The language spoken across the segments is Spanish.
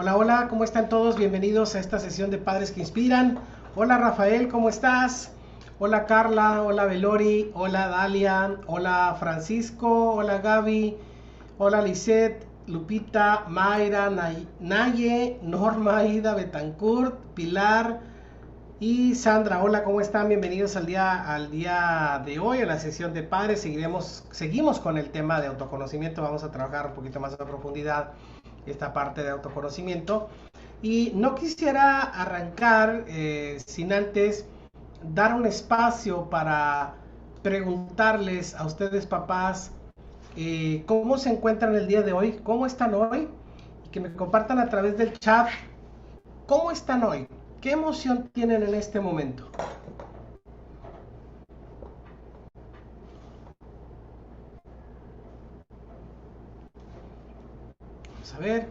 Hola, hola, ¿cómo están todos? Bienvenidos a esta sesión de Padres que Inspiran. Hola Rafael, ¿cómo estás? Hola Carla, hola Belori, hola Dalia, hola Francisco, hola Gaby, hola Lisette, Lupita, Mayra, Naye, Norma, Ida, Betancourt, Pilar y Sandra. Hola, ¿cómo están? Bienvenidos al día de hoy, a la sesión de Padres. Seguimos con el tema de autoconocimiento. Vamos a trabajar un poquito más a profundidad esta parte de autoconocimiento. Y no quisiera arrancar sin antes dar un espacio para preguntarles a ustedes papás cómo se encuentran el día de hoy, cómo están hoy, y que me compartan a través del chat cómo están hoy, qué emoción tienen en este momento. Vamos a ver,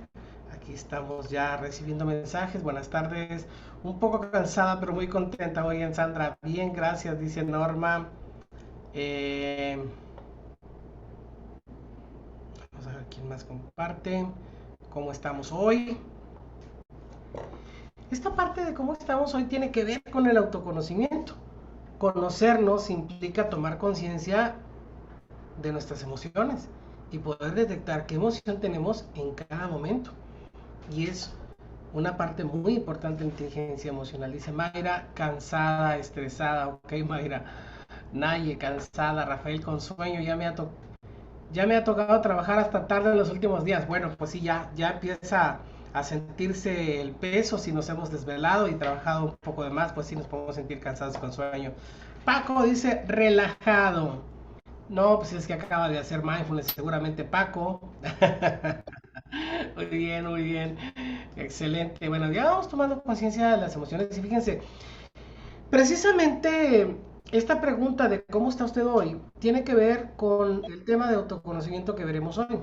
aquí estamos ya recibiendo mensajes. Buenas tardes, un poco cansada pero muy contenta hoy en Sandra. Bien, gracias, dice Norma. Eh, Vamos a ver quién más comparte. ¿Cómo estamos hoy? Esta parte de cómo estamos hoy tiene que ver con el autoconocimiento. Conocernos implica tomar conciencia de nuestras emociones y poder detectar qué emoción tenemos en cada momento. Y es una parte muy importante de inteligencia emocional. Dice Mayra, cansada, estresada. Ok, Mayra. Naye, cansada. Rafael, con sueño. Ya me ha tocado trabajar hasta tarde en los últimos días. Bueno, pues sí, ya empieza a sentirse el peso si nos hemos desvelado y trabajado un poco de más, pues sí nos podemos sentir cansados con sueño. Paco dice relajado. No, pues es que acaba de hacer mindfulness seguramente Paco. Muy bien, muy bien. Excelente. Bueno, ya vamos tomando conciencia de las emociones y fíjense, precisamente esta pregunta de cómo está usted hoy tiene que ver con el tema de autoconocimiento que veremos hoy.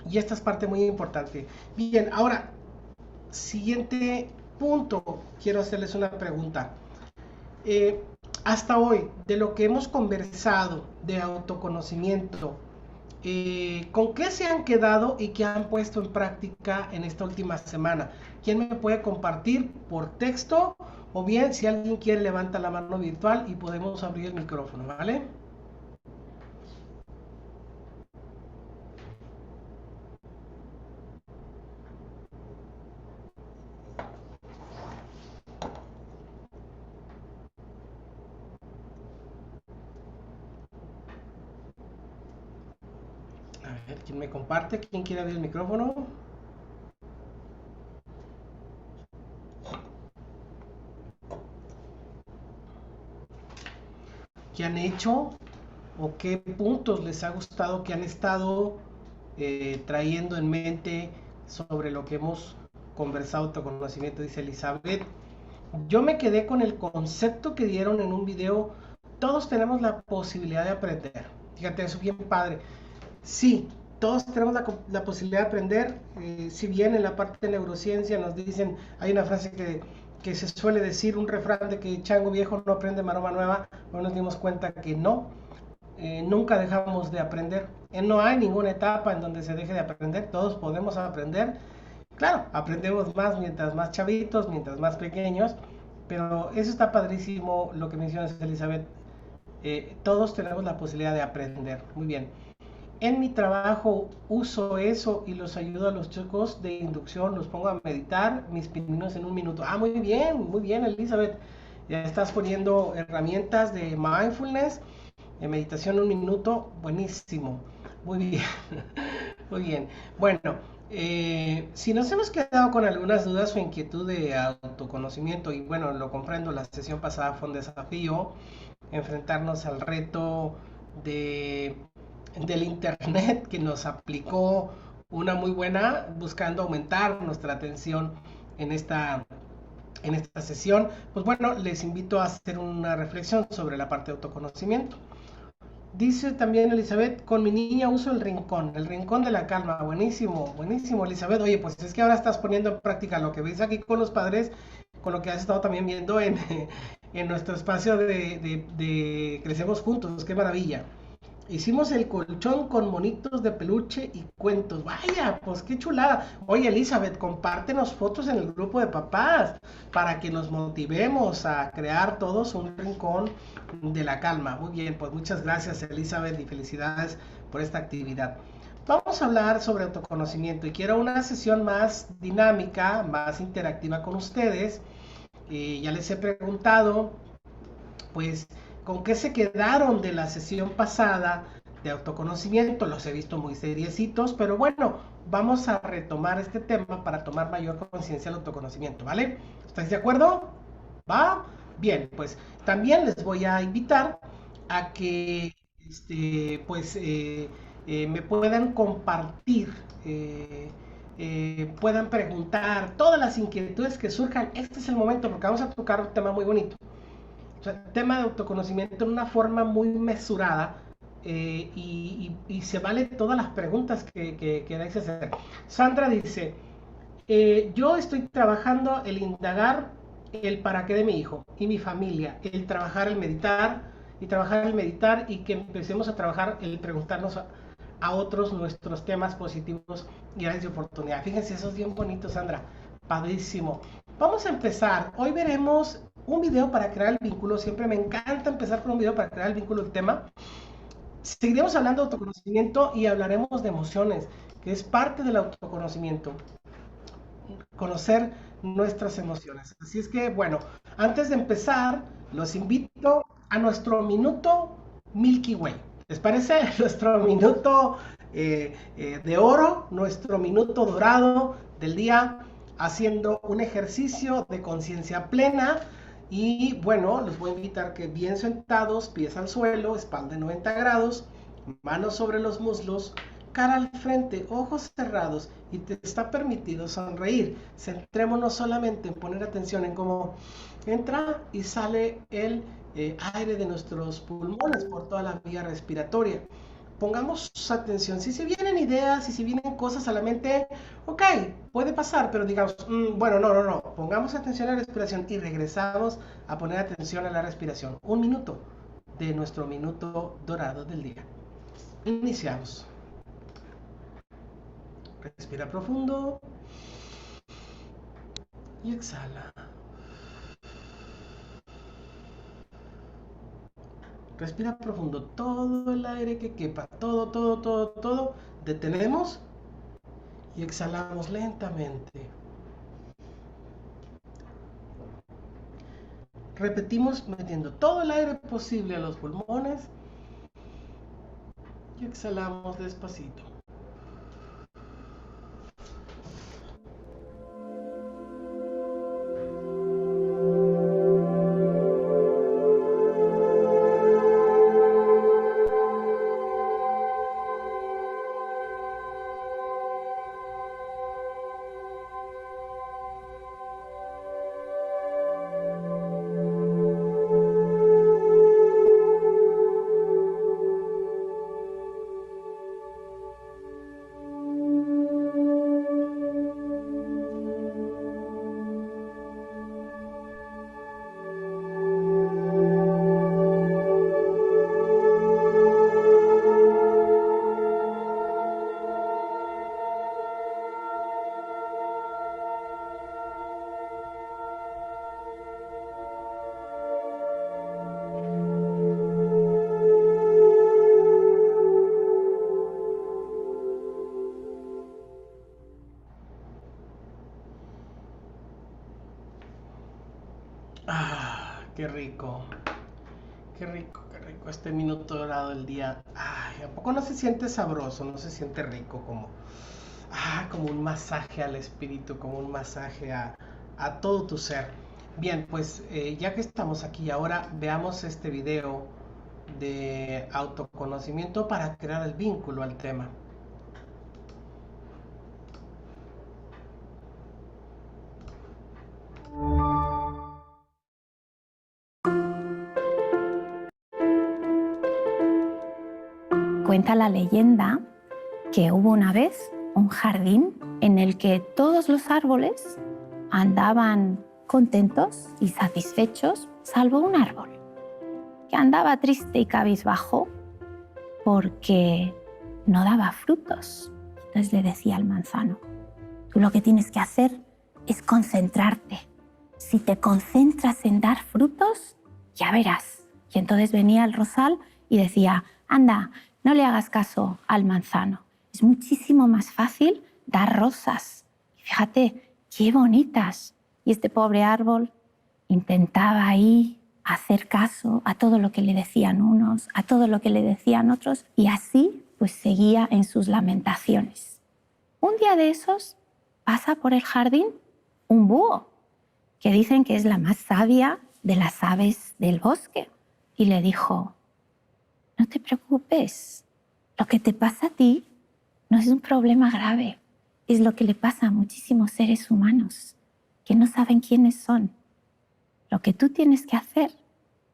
Y esta es parte muy importante. Bien, ahora, siguiente punto, quiero hacerles una pregunta. Eh, Hasta hoy, de lo que hemos conversado de autoconocimiento, ¿con qué se han quedado y qué han puesto en práctica en esta última semana? ¿Quién me puede compartir por texto? O bien, si alguien quiere, levanta la mano virtual y podemos abrir el micrófono, ¿vale? A ver, ¿quién me comparte? ¿Quién quiere abrir el micrófono? ¿Qué han hecho? ¿O qué puntos les ha gustado que han estado trayendo en mente sobre lo que hemos conversado? Autoconocimiento, dice Elizabeth. Yo me quedé con el concepto que dieron en un video. Todos tenemos la posibilidad de aprender. Fíjate, eso es bien padre. Sí, todos tenemos la posibilidad de aprender. Si bien en la parte de neurociencia nos dicen, hay una frase que se suele decir, un refrán de que chango viejo no aprende maroma nueva. Hoy nos dimos cuenta que no. Nunca dejamos de aprender. No hay ninguna etapa en donde se deje de aprender. Todos podemos aprender. Claro, aprendemos más mientras más chavitos, mientras más pequeños, pero eso está padrísimo lo que mencionas, Elizabeth. Todos tenemos la posibilidad de aprender. Muy bien. En mi trabajo uso eso y los ayudo a los chicos de inducción, los pongo a meditar mis pininos en un minuto. Ah, muy bien, Elizabeth. Ya estás poniendo herramientas de mindfulness, de meditación en un minuto. Buenísimo. Muy bien. Muy bien. Bueno, si nos hemos quedado con algunas dudas o inquietud de autoconocimiento, y bueno, lo comprendo, la sesión pasada fue un desafío, enfrentarnos al reto de, del Internet que nos aplicó una muy buena, buscando aumentar nuestra atención en en esta sesión. Pues bueno, les invito a hacer una reflexión sobre la parte de autoconocimiento. Dice también Elizabeth, con mi niña uso el rincón de la calma. Buenísimo, buenísimo, Elizabeth. Oye, pues es que ahora estás poniendo en práctica lo que ves aquí con los padres, con lo que has estado también viendo en nuestro espacio de Crecemos Juntos. Qué maravilla. Hicimos el colchón con monitos de peluche y cuentos. Vaya, pues qué chulada. Oye, Elizabeth, compártenos fotos en el grupo de papás para que nos motivemos a crear todos un rincón de la calma. Muy bien, pues muchas gracias, Elizabeth, y felicidades por esta actividad. Vamos a hablar sobre autoconocimiento y quiero una sesión más dinámica, más interactiva con ustedes. Ya les he preguntado, pues, con qué se quedaron de la sesión pasada de autoconocimiento. Los he visto muy seriecitos, pero bueno, vamos a retomar este tema para tomar mayor conciencia del autoconocimiento, ¿vale? ¿Estáis de acuerdo? ¿Va? Bien, pues también les voy a invitar a que pues me puedan compartir, puedan preguntar todas las inquietudes que surjan. Este es el momento porque vamos a tocar un tema muy bonito. O sea, tema de autoconocimiento en una forma muy mesurada, y se vale todas las preguntas que queráis hacer. Sandra dice, yo estoy trabajando el indagar el para qué de mi hijo y mi familia, el trabajar, el meditar y que empecemos a trabajar el preguntarnos a otros nuestros temas positivos y áreas de oportunidad. Fíjense, eso es bien bonito, Sandra. Padrísimo. Vamos a empezar. Hoy veremos un video para crear el vínculo. Siempre me encanta empezar con un video para crear el vínculo del tema. Seguiremos hablando de autoconocimiento y hablaremos de emociones, que es parte del autoconocimiento. Conocer nuestras emociones. Así es que, bueno, antes de empezar, los invito a nuestro minuto Milky Way. ¿Les parece? Nuestro minuto de oro, nuestro minuto dorado del día, haciendo un ejercicio de conciencia plena. Y bueno, los voy a invitar que bien sentados, pies al suelo, espalda en 90 grados, manos sobre los muslos, cara al frente, ojos cerrados, y te está permitido sonreír. Centrémonos solamente en poner atención en cómo entra y sale el aire de nuestros pulmones por toda la vía respiratoria. Pongamos atención. Si se vienen ideas, si se vienen cosas a la mente, ok, puede pasar, pero digamos, bueno, no. Pongamos atención a la respiración y regresamos a poner atención a la respiración. Un minuto de nuestro minuto dorado del día. Iniciamos. Respira profundo y exhala. Respira profundo todo el aire que quepa, todo. Detenemos y exhalamos lentamente. Repetimos metiendo todo el aire posible a los pulmones y exhalamos despacito. Qué rico. Qué rico este minuto dorado del día. Ay, ¿a poco no se siente sabroso? No se siente rico como un masaje al espíritu, como un masaje a todo tu ser. Bien, pues ya que estamos aquí ahora, veamos este video de autoconocimiento para crear el vínculo al tema. Cuenta la leyenda que hubo una vez un jardín en el que todos los árboles andaban contentos y satisfechos, salvo un árbol, que andaba triste y cabizbajo, porque no daba frutos. Entonces le decía al manzano, tú lo que tienes que hacer es concentrarte. Si te concentras en dar frutos, ya verás. Y entonces venía el rosal y decía, anda, no le hagas caso al manzano. Es muchísimo más fácil dar rosas. Y fíjate, qué bonitas. Y este pobre árbol intentaba ahí hacer caso a todo lo que le decían unos, a todo lo que le decían otros, y así pues seguía en sus lamentaciones. Un día de esos pasa por el jardín un búho, que dicen que es la más sabia de las aves del bosque, y le dijo, no te preocupes, lo que te pasa a ti no es un problema grave, es lo que le pasa a muchísimos seres humanos que no saben quiénes son. Lo que tú tienes que hacer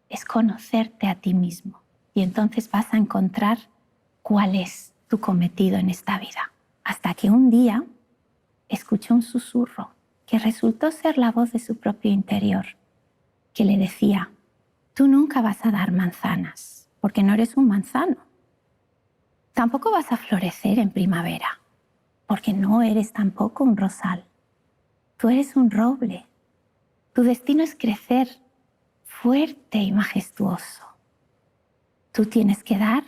es conocerte a ti mismo y entonces vas a encontrar cuál es tu cometido en esta vida. Hasta que un día escuchó un susurro que resultó ser la voz de su propio interior, que le decía, tú nunca vas a dar manzanas porque no eres un manzano. Tampoco vas a florecer en primavera porque no eres tampoco un rosal. Tú eres un roble. Tu destino es crecer fuerte y majestuoso. Tú tienes que dar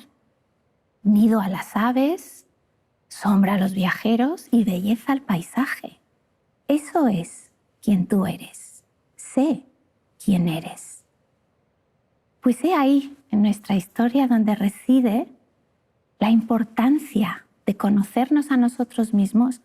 nido a las aves, sombra a los viajeros y belleza al paisaje. Eso es quien tú eres. Sé quién eres. Pues he ahí en nuestra historia donde reside la importancia de conocernos a nosotros mismos,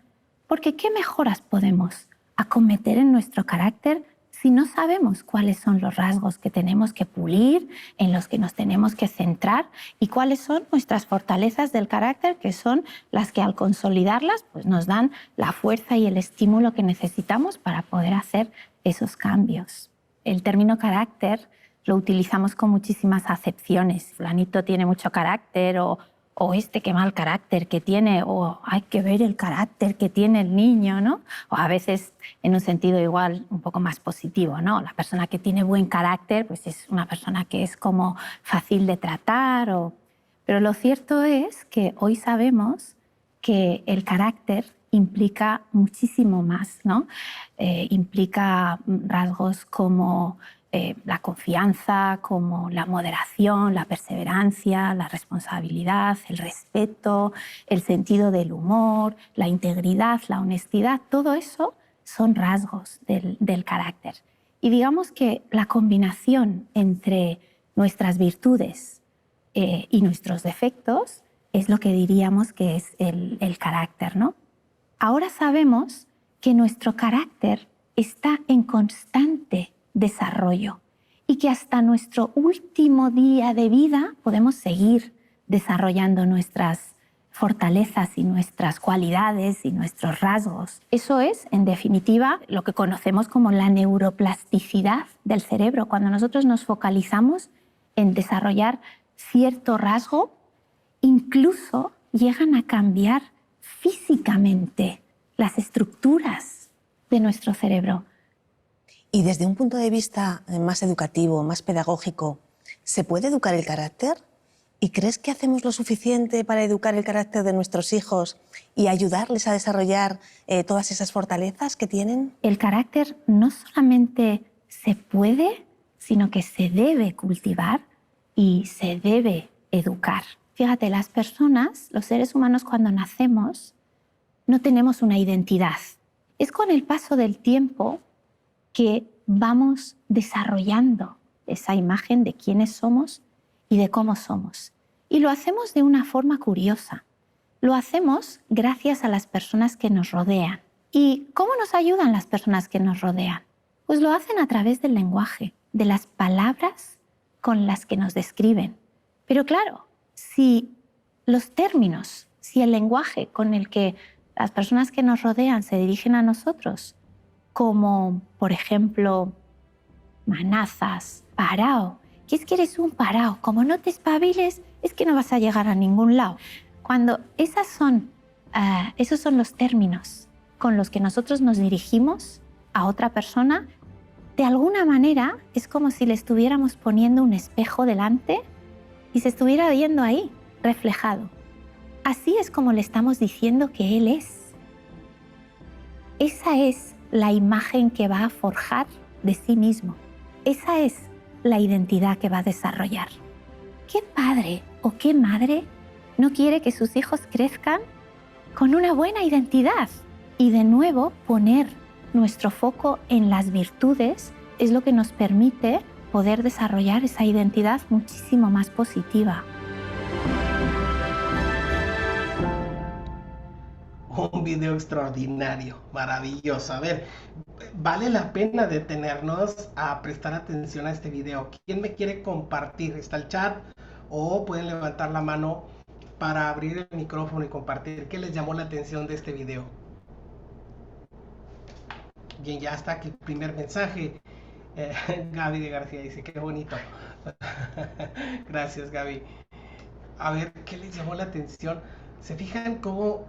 porque ¿qué mejoras podemos acometer en nuestro carácter si no sabemos cuáles son los rasgos que tenemos que pulir, en los que nos tenemos que centrar y cuáles son nuestras fortalezas del carácter, que son las que al consolidarlas pues nos dan la fuerza y el estímulo que necesitamos para poder hacer esos cambios? El término carácter lo utilizamos con muchísimas acepciones. Fulanito tiene mucho carácter o este qué mal carácter que tiene, o hay que ver el carácter que tiene el niño, ¿no? O a veces en un sentido igual un poco más positivo, ¿no? La persona que tiene buen carácter pues es una persona que es como fácil de tratar. Pero lo cierto es que hoy sabemos que el carácter implica muchísimo más, ¿no? Implica rasgos como la confianza, como la moderación, la perseverancia, la responsabilidad, el respeto, el sentido del humor, la integridad, la honestidad. Todo eso son rasgos del carácter. Y digamos que la combinación entre nuestras virtudes y nuestros defectos es lo que diríamos que es el carácter, ¿no? Ahora sabemos que nuestro carácter está en constante desarrollo y que hasta nuestro último día de vida podemos seguir desarrollando nuestras fortalezas y nuestras cualidades y nuestros rasgos. Eso es, en definitiva, lo que conocemos como la neuroplasticidad del cerebro. Cuando nosotros nos focalizamos en desarrollar cierto rasgo, incluso llegan a cambiar físicamente las estructuras de nuestro cerebro. Y desde un punto de vista más educativo, más pedagógico, ¿se puede educar el carácter? ¿Y crees que hacemos lo suficiente para educar el carácter de nuestros hijos y ayudarles a desarrollar todas esas fortalezas que tienen? El carácter no solamente se puede, sino que se debe cultivar y se debe educar. Fíjate, las personas, los seres humanos, cuando nacemos, no tenemos una identidad. Es con el paso del tiempo que vamos desarrollando esa imagen de quiénes somos y de cómo somos. Y lo hacemos de una forma curiosa. Lo hacemos gracias a las personas que nos rodean. ¿Y cómo nos ayudan las personas que nos rodean? Pues lo hacen a través del lenguaje, de las palabras con las que nos describen. Pero claro, si los términos, si el lenguaje con el que las personas que nos rodean se dirigen a nosotros, como, por ejemplo, manazas, parao. ¿Qué es que eres un parao? Como no te espabiles, es que no vas a llegar a ningún lado. Cuando esos son los términos con los que nosotros nos dirigimos a otra persona, de alguna manera es como si le estuviéramos poniendo un espejo delante y se estuviera viendo ahí. reflejado. Así es como le estamos diciendo que Él es. Esa es la imagen que va a forjar de sí mismo. Esa es la identidad que va a desarrollar. ¿Qué padre o qué madre no quiere que sus hijos crezcan con una buena identidad? Y de nuevo, poner nuestro foco en las virtudes es lo que nos permite poder desarrollar esa identidad muchísimo más positiva. Un video extraordinario, maravilloso. A ver, vale la pena detenernos a prestar atención a este video. ¿Quién me quiere compartir? Está el chat o pueden levantar la mano para abrir el micrófono y compartir. ¿Qué les llamó la atención de este video? Bien, ya está aquí el primer mensaje. Gaby de García dice, qué bonito. Gracias, Gaby. A ver, ¿qué les llamó la atención? ¿Se fijan cómo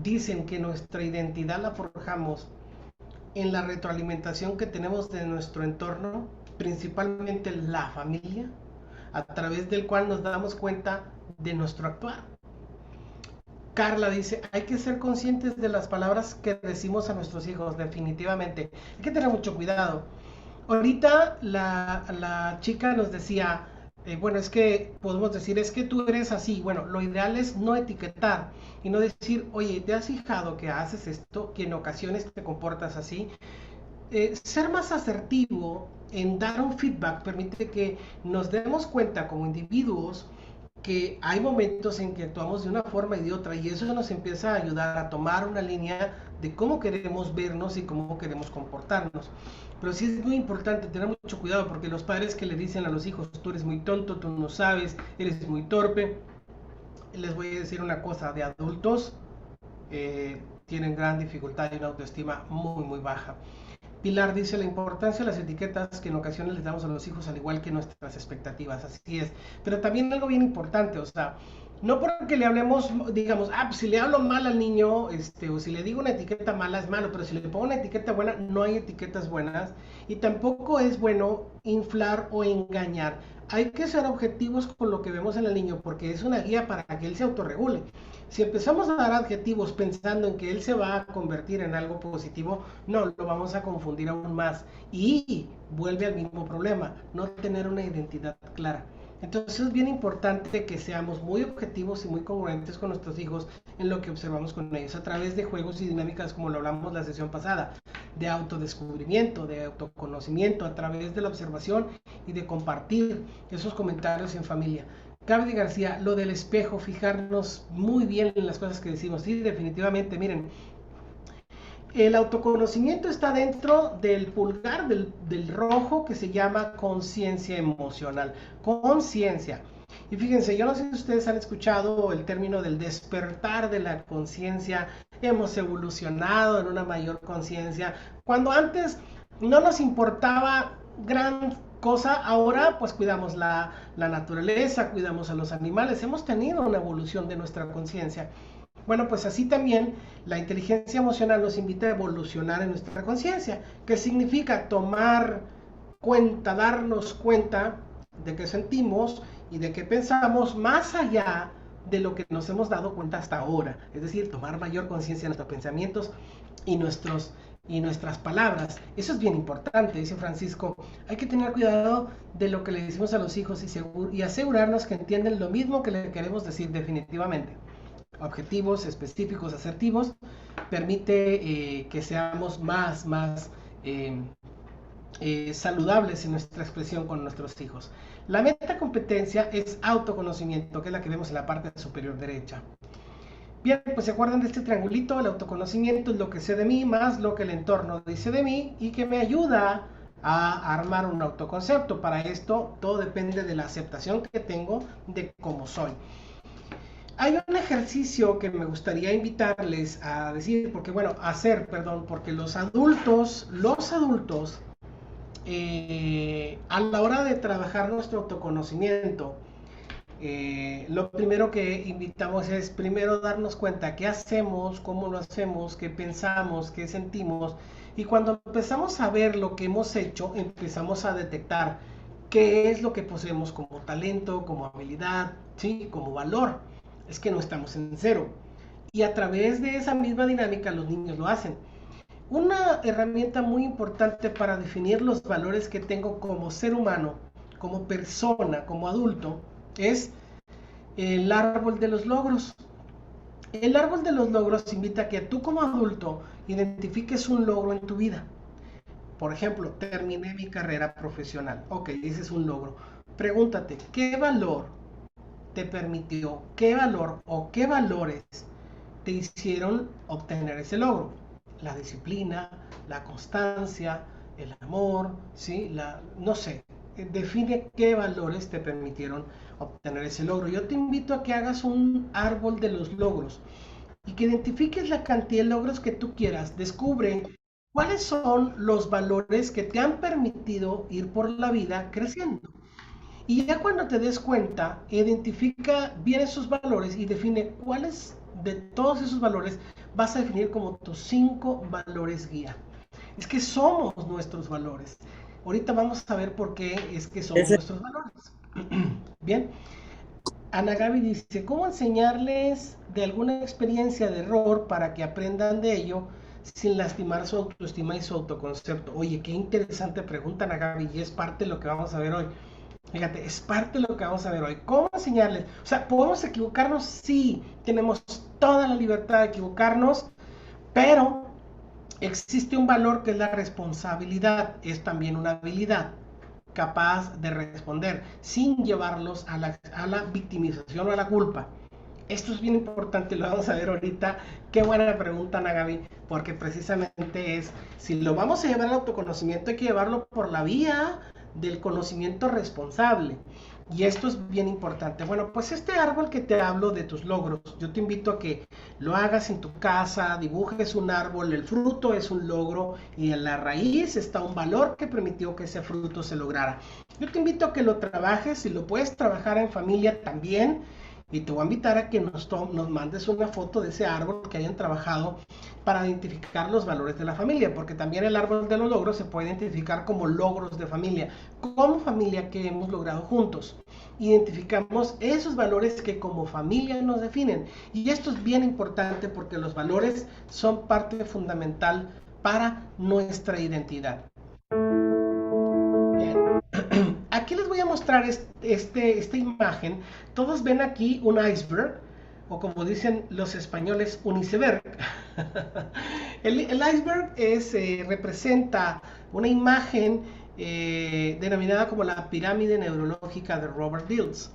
dicen que nuestra identidad la forjamos en la retroalimentación que tenemos de nuestro entorno, principalmente la familia, a través del cual nos damos cuenta de nuestro actuar? Carla dice, hay que ser conscientes de las palabras que decimos a nuestros hijos, definitivamente. Hay que tener mucho cuidado. Ahorita la chica nos decía, bueno, es que podemos decir, es que tú eres así. Bueno, lo ideal es no etiquetar y no decir, oye, ¿te has fijado que haces esto, que en ocasiones te comportas así? Ser más asertivo en dar un feedback permite que nos demos cuenta como individuos que hay momentos en que actuamos de una forma y de otra, y eso nos empieza a ayudar a tomar una línea de cómo queremos vernos y cómo queremos comportarnos. Pero sí es muy importante tener mucho cuidado, porque los padres que le dicen a los hijos, tú eres muy tonto, tú no sabes, eres muy torpe, les voy a decir una cosa, de adultos tienen gran dificultad y una autoestima muy muy baja. Pilar dice, la importancia de las etiquetas que en ocasiones les damos a los hijos, al igual que nuestras expectativas. Así es. Pero también algo bien importante, o sea, no porque le hablemos, digamos, pues si le hablo mal al niño, o si le digo una etiqueta mala es malo, pero si le pongo una etiqueta buena, no hay etiquetas buenas. Y tampoco es bueno inflar o engañar. Hay que ser objetivos con lo que vemos en el niño, porque es una guía para que él se autorregule. Si empezamos a dar adjetivos pensando en que él se va a convertir en algo positivo, no, lo vamos a confundir aún más. Y vuelve al mismo problema, no tener una identidad clara. Entonces es bien importante que seamos muy objetivos y muy congruentes con nuestros hijos en lo que observamos con ellos, a través de juegos y dinámicas como lo hablamos la sesión pasada, de autodescubrimiento, de autoconocimiento, a través de la observación y de compartir esos comentarios en familia. Gaby de García, lo del espejo, fijarnos muy bien en las cosas que decimos. Sí, definitivamente, miren, el autoconocimiento está dentro del pulgar, del rojo, que se llama conciencia emocional. Conciencia. Y fíjense, yo no sé si ustedes han escuchado el término del despertar de la conciencia. Hemos evolucionado en una mayor conciencia. Cuando antes no nos importaba gran cosa, ahora pues cuidamos la naturaleza, cuidamos a los animales. Hemos tenido una evolución de nuestra conciencia. Bueno, pues así también la inteligencia emocional nos invita a evolucionar en nuestra conciencia, que significa tomar cuenta, darnos cuenta de qué sentimos y de qué pensamos más allá de lo que nos hemos dado cuenta hasta ahora. Es decir, tomar mayor conciencia de nuestros pensamientos y nuestras palabras. Eso es bien importante, dice Francisco. Hay que tener cuidado de lo que le decimos a los hijos y asegurarnos que entienden lo mismo que le queremos decir definitivamente. Objetivos, específicos, asertivos, permite que seamos más saludables en nuestra expresión con nuestros hijos. La metacompetencia es autoconocimiento, que es la que vemos en la parte superior derecha. Bien, pues se acuerdan de este triangulito. El autoconocimiento es lo que sé de mí más lo que el entorno dice de mí y que me ayuda a armar un autoconcepto. Para esto todo depende de la aceptación que tengo de cómo soy. Hay un ejercicio que me gustaría invitarles a decir, porque los adultos, a la hora de trabajar nuestro autoconocimiento, lo primero que invitamos es primero darnos cuenta qué hacemos, cómo lo hacemos, qué pensamos, qué sentimos, y cuando empezamos a ver lo que hemos hecho, empezamos a detectar ¿qué es lo que poseemos como talento, como habilidad, ¿sí? Como valor? Es que no estamos en cero. Y a través de esa misma dinámica los niños lo hacen. Una herramienta muy importante para definir los valores que tengo como ser humano, como persona, como adulto, es el árbol de los logros. El árbol de los logros invita a que tú como adulto identifiques un logro en tu vida. Por ejemplo, terminé mi carrera profesional. Ok, ese es un logro. Pregúntate, ¿qué valor te permitió, qué valor o qué valores te hicieron obtener ese logro? La disciplina, la constancia, el amor, ¿sí? No sé, define qué valores te permitieron obtener ese logro. Yo te invito a que hagas un árbol de los logros y que identifiques la cantidad de logros que tú quieras. Descubre cuáles son los valores que te han permitido ir por la vida creciendo. Y ya cuando te des cuenta, identifica bien esos valores y define cuáles de todos esos valores vas a definir como tus 5 valores guía. Es que somos nuestros valores. Ahorita vamos a ver por qué es que somos nuestros valores. Bien, Ana Gaby dice, ¿cómo enseñarles de alguna experiencia de error para que aprendan de ello sin lastimar su autoestima y su autoconcepto? Oye, qué interesante pregunta, Ana Gaby, y es parte de lo que vamos a ver hoy. Fíjate, es parte de lo que vamos a ver hoy. ¿Cómo enseñarles? O sea, ¿podemos equivocarnos? Sí, tenemos toda la libertad de equivocarnos, pero existe un valor que es la responsabilidad, es también una habilidad capaz de responder sin llevarlos a la victimización o a la culpa. Esto es bien importante, lo vamos a ver ahorita. Qué buena pregunta, Ana Gaby, porque precisamente es, si lo vamos a llevar al autoconocimiento, hay que llevarlo por la vía del conocimiento responsable. Y esto es bien importante. Bueno, pues este árbol que te hablo de tus logros, yo te invito a que lo hagas en tu casa, dibujes un árbol, el fruto es un logro y en la raíz está un valor que permitió que ese fruto se lograra. Yo te invito a que lo trabajes y lo puedes trabajar en familia también. Y te voy a invitar a que nos mandes una foto de ese árbol que hayan trabajado para identificar los valores de la familia, porque también el árbol de los logros se puede identificar como logros de familia, como familia que hemos logrado juntos. Identificamos esos valores que como familia nos definen. Y esto es bien importante porque los valores son parte fundamental para nuestra identidad. Aquí les voy a mostrar esta imagen. Todos ven aquí un iceberg, o como dicen los españoles, un iceberg. el iceberg representa una imagen denominada como la pirámide neurológica de Robert Dilts.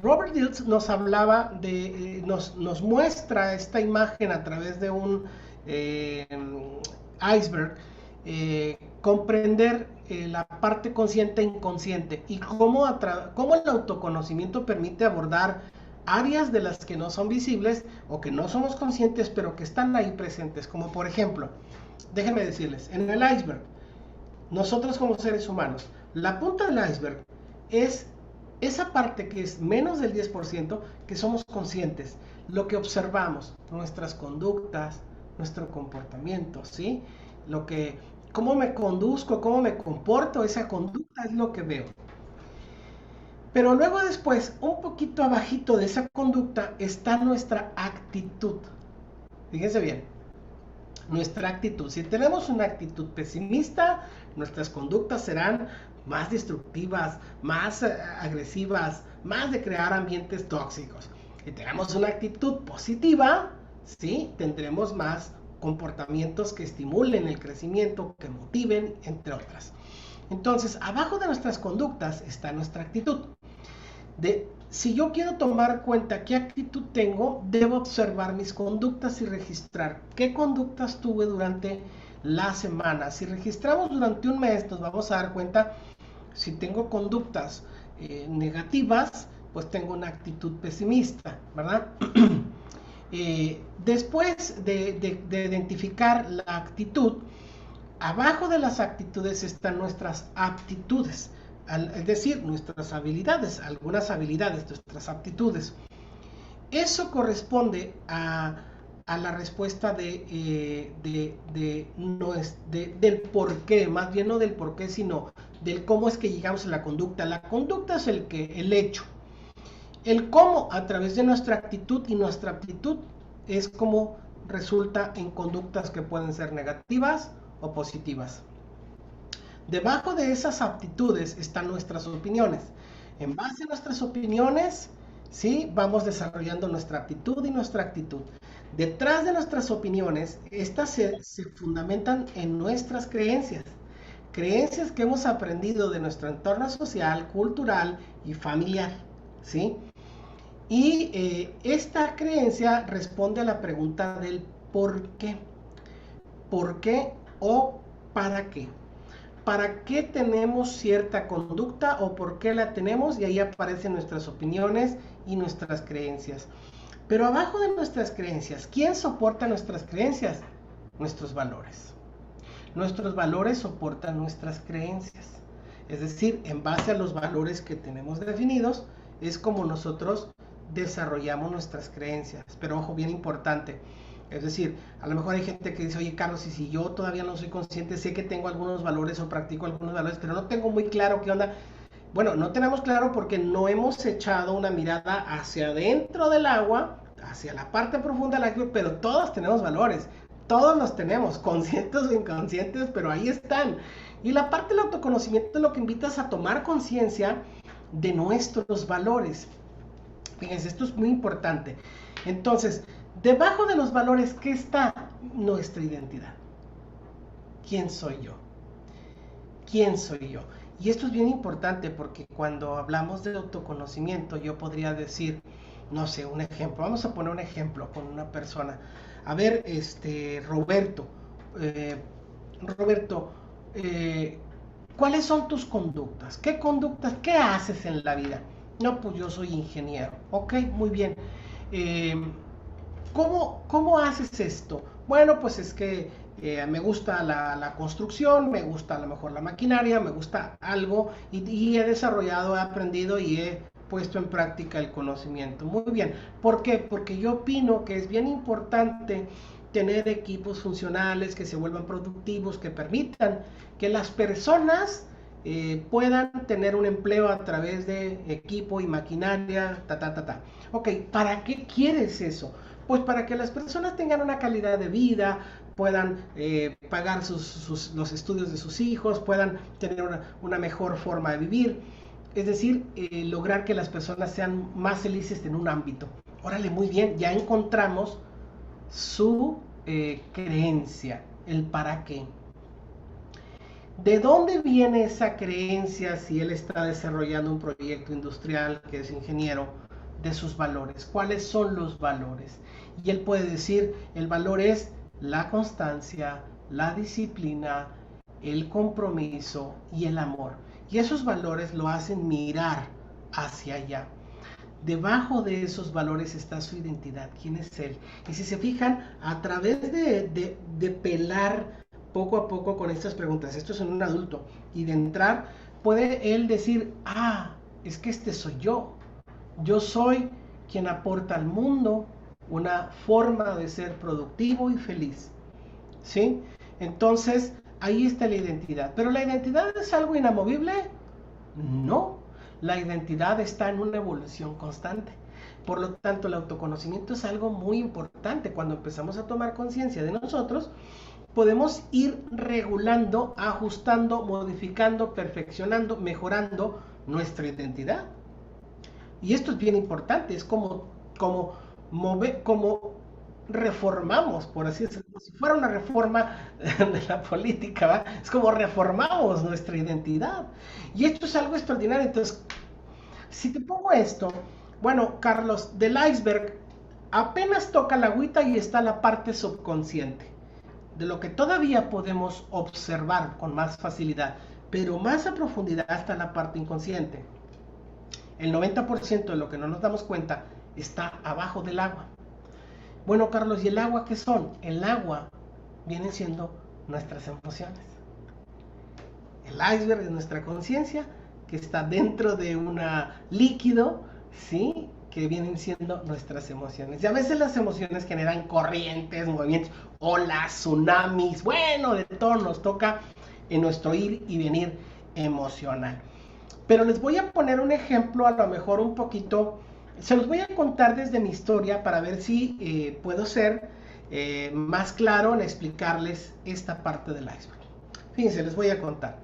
Robert Dilts nos hablaba nos muestra esta imagen a través de un iceberg, comprender la parte consciente e inconsciente y cómo el autoconocimiento permite abordar áreas de las que no son visibles o que no somos conscientes pero que están ahí presentes, como por ejemplo, déjenme decirles, en el iceberg, nosotros como seres humanos, la punta del iceberg es esa parte que es menos del 10% que somos conscientes, lo que observamos, nuestras conductas, nuestro comportamiento, ¿sí? Cómo me conduzco, cómo me comporto, esa conducta es lo que veo. Pero luego después, un poquito abajito de esa conducta, está nuestra actitud. Fíjense bien, nuestra actitud. Si tenemos una actitud pesimista, nuestras conductas serán más destructivas, más agresivas, más de crear ambientes tóxicos. Si tenemos una actitud positiva, ¿sí? Tendremos más comportamientos que estimulen el crecimiento, que motiven, entre otras. Entonces, abajo de nuestras conductas está nuestra actitud. Si yo quiero tomar cuenta qué actitud tengo, debo observar mis conductas y registrar qué conductas tuve durante la semana. Si registramos durante un mes, nos vamos a dar cuenta si tengo conductas negativas, pues tengo una actitud pesimista, ¿verdad? Después de identificar la actitud, abajo de las actitudes están nuestras aptitudes, es decir, nuestras habilidades, algunas habilidades, nuestras aptitudes. Eso corresponde a la respuesta del por qué, más bien no del por qué, sino del cómo es que llegamos a la conducta. La conducta es el hecho. El cómo a través de nuestra actitud, y nuestra actitud es como resulta en conductas que pueden ser negativas o positivas. Debajo de esas aptitudes están nuestras opiniones. En base a nuestras opiniones, ¿sí?, vamos desarrollando nuestra aptitud y nuestra actitud. Detrás de nuestras opiniones, estas se fundamentan en nuestras creencias. Creencias que hemos aprendido de nuestro entorno social, cultural y familiar, ¿sí? Y esta creencia responde a la pregunta del por qué. ¿Por qué o para qué? ¿Para qué tenemos cierta conducta o por qué la tenemos? Y ahí aparecen nuestras opiniones y nuestras creencias. Pero abajo de nuestras creencias, ¿quién soporta nuestras creencias? Nuestros valores. Nuestros valores soportan nuestras creencias. Es decir, en base a los valores que tenemos definidos, es como nosotros desarrollamos nuestras creencias. Pero ojo, bien importante. Es decir, a lo mejor hay gente que dice, oye Carlos, y si yo todavía no soy consciente, sé que tengo algunos valores o practico algunos valores, pero no tengo muy claro qué onda. Bueno, no tenemos claro porque no hemos echado una mirada hacia adentro del agua, hacia la parte profunda del agua, pero todos tenemos valores. Todos los tenemos, conscientes o inconscientes, pero ahí están. Y la parte del autoconocimiento es lo que invitas a tomar conciencia de nuestros valores. Fíjense, esto es muy importante. Entonces, debajo de los valores, ¿qué está? Nuestra identidad. ¿Quién soy yo? ¿Quién soy yo? Y esto es bien importante porque cuando hablamos de autoconocimiento, yo podría decir, no sé, un ejemplo. Vamos a poner un ejemplo con una persona. A ver, Roberto, ¿cuáles son tus conductas? ¿Qué conductas? ¿Qué haces en la vida? No, pues yo soy ingeniero. Ok, muy bien. ¿Cómo haces esto? Bueno, pues es que me gusta la construcción, me gusta a lo mejor la maquinaria, me gusta algo y he desarrollado, he aprendido y he puesto en práctica el conocimiento. Muy bien. ¿Por qué? Porque yo opino que es bien importante tener equipos funcionales que se vuelvan productivos, que permitan que las personas puedan tener un empleo a través de equipo y maquinaria, Ok, ¿para qué quieres eso? Pues para que las personas tengan una calidad de vida, puedan pagar los estudios de sus hijos, puedan tener una mejor forma de vivir. Es decir, lograr que las personas sean más felices en un ámbito. Órale, muy bien, ya encontramos su creencia, el para qué. ¿De dónde viene esa creencia si él está desarrollando un proyecto industrial, que es ingeniero? De sus valores. ¿Cuáles son los valores? Y él puede decir, el valor es la constancia, la disciplina, el compromiso y el amor. Y esos valores lo hacen mirar hacia allá. Debajo de esos valores está su identidad. ¿Quién es él? Y si se fijan, a través de pelar poco a poco con estas preguntas, esto es en un adulto, y de entrar, puede él decir, es que este soy yo. Yo soy quien aporta al mundo una forma de ser productivo y feliz. ¿Sí? Entonces, ahí está la identidad. ¿Pero la identidad es algo inamovible? No. La identidad está en una evolución constante. Por lo tanto, el autoconocimiento es algo muy importante. Cuando empezamos a tomar conciencia de nosotros, podemos ir regulando, ajustando, modificando, perfeccionando, mejorando nuestra identidad. Y esto es bien importante, es como reformamos, por así decirlo, si fuera una reforma de la política, ¿va? Es como reformamos nuestra identidad. Y esto es algo extraordinario. Entonces, si te pongo esto, bueno, Carlos, del iceberg apenas toca la agüita y está la parte subconsciente, de lo que todavía podemos observar con más facilidad, pero más a profundidad está la parte inconsciente. El 90% de lo que no nos damos cuenta está abajo del agua. Bueno, Carlos, ¿y el agua qué son? El agua viene siendo nuestras emociones. El iceberg es nuestra conciencia, que está dentro de un líquido, ¿sí?, que vienen siendo nuestras emociones. Y a veces las emociones generan corrientes, movimientos, olas, tsunamis, bueno, de todo nos toca en nuestro ir y venir. emocional. Pero les voy a poner un ejemplo, a lo mejor un poquito, se los voy a contar desde mi historia para ver si puedo ser más claro en explicarles esta parte del iceberg. Fíjense, les voy a contar.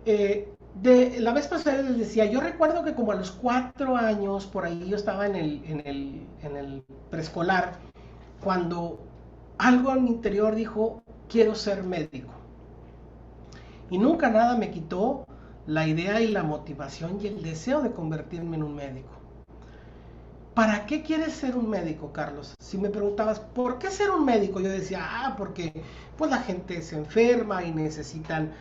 La vez pasada les decía, yo recuerdo que como a los 4 años, por ahí yo estaba en el preescolar, cuando algo en mi interior dijo, quiero ser médico. Y nunca nada me quitó la idea y la motivación y el deseo de convertirme en un médico. ¿Para qué quieres ser un médico, Carlos? Si me preguntabas, ¿por qué ser un médico? Yo decía, porque pues la gente se enferma y necesitan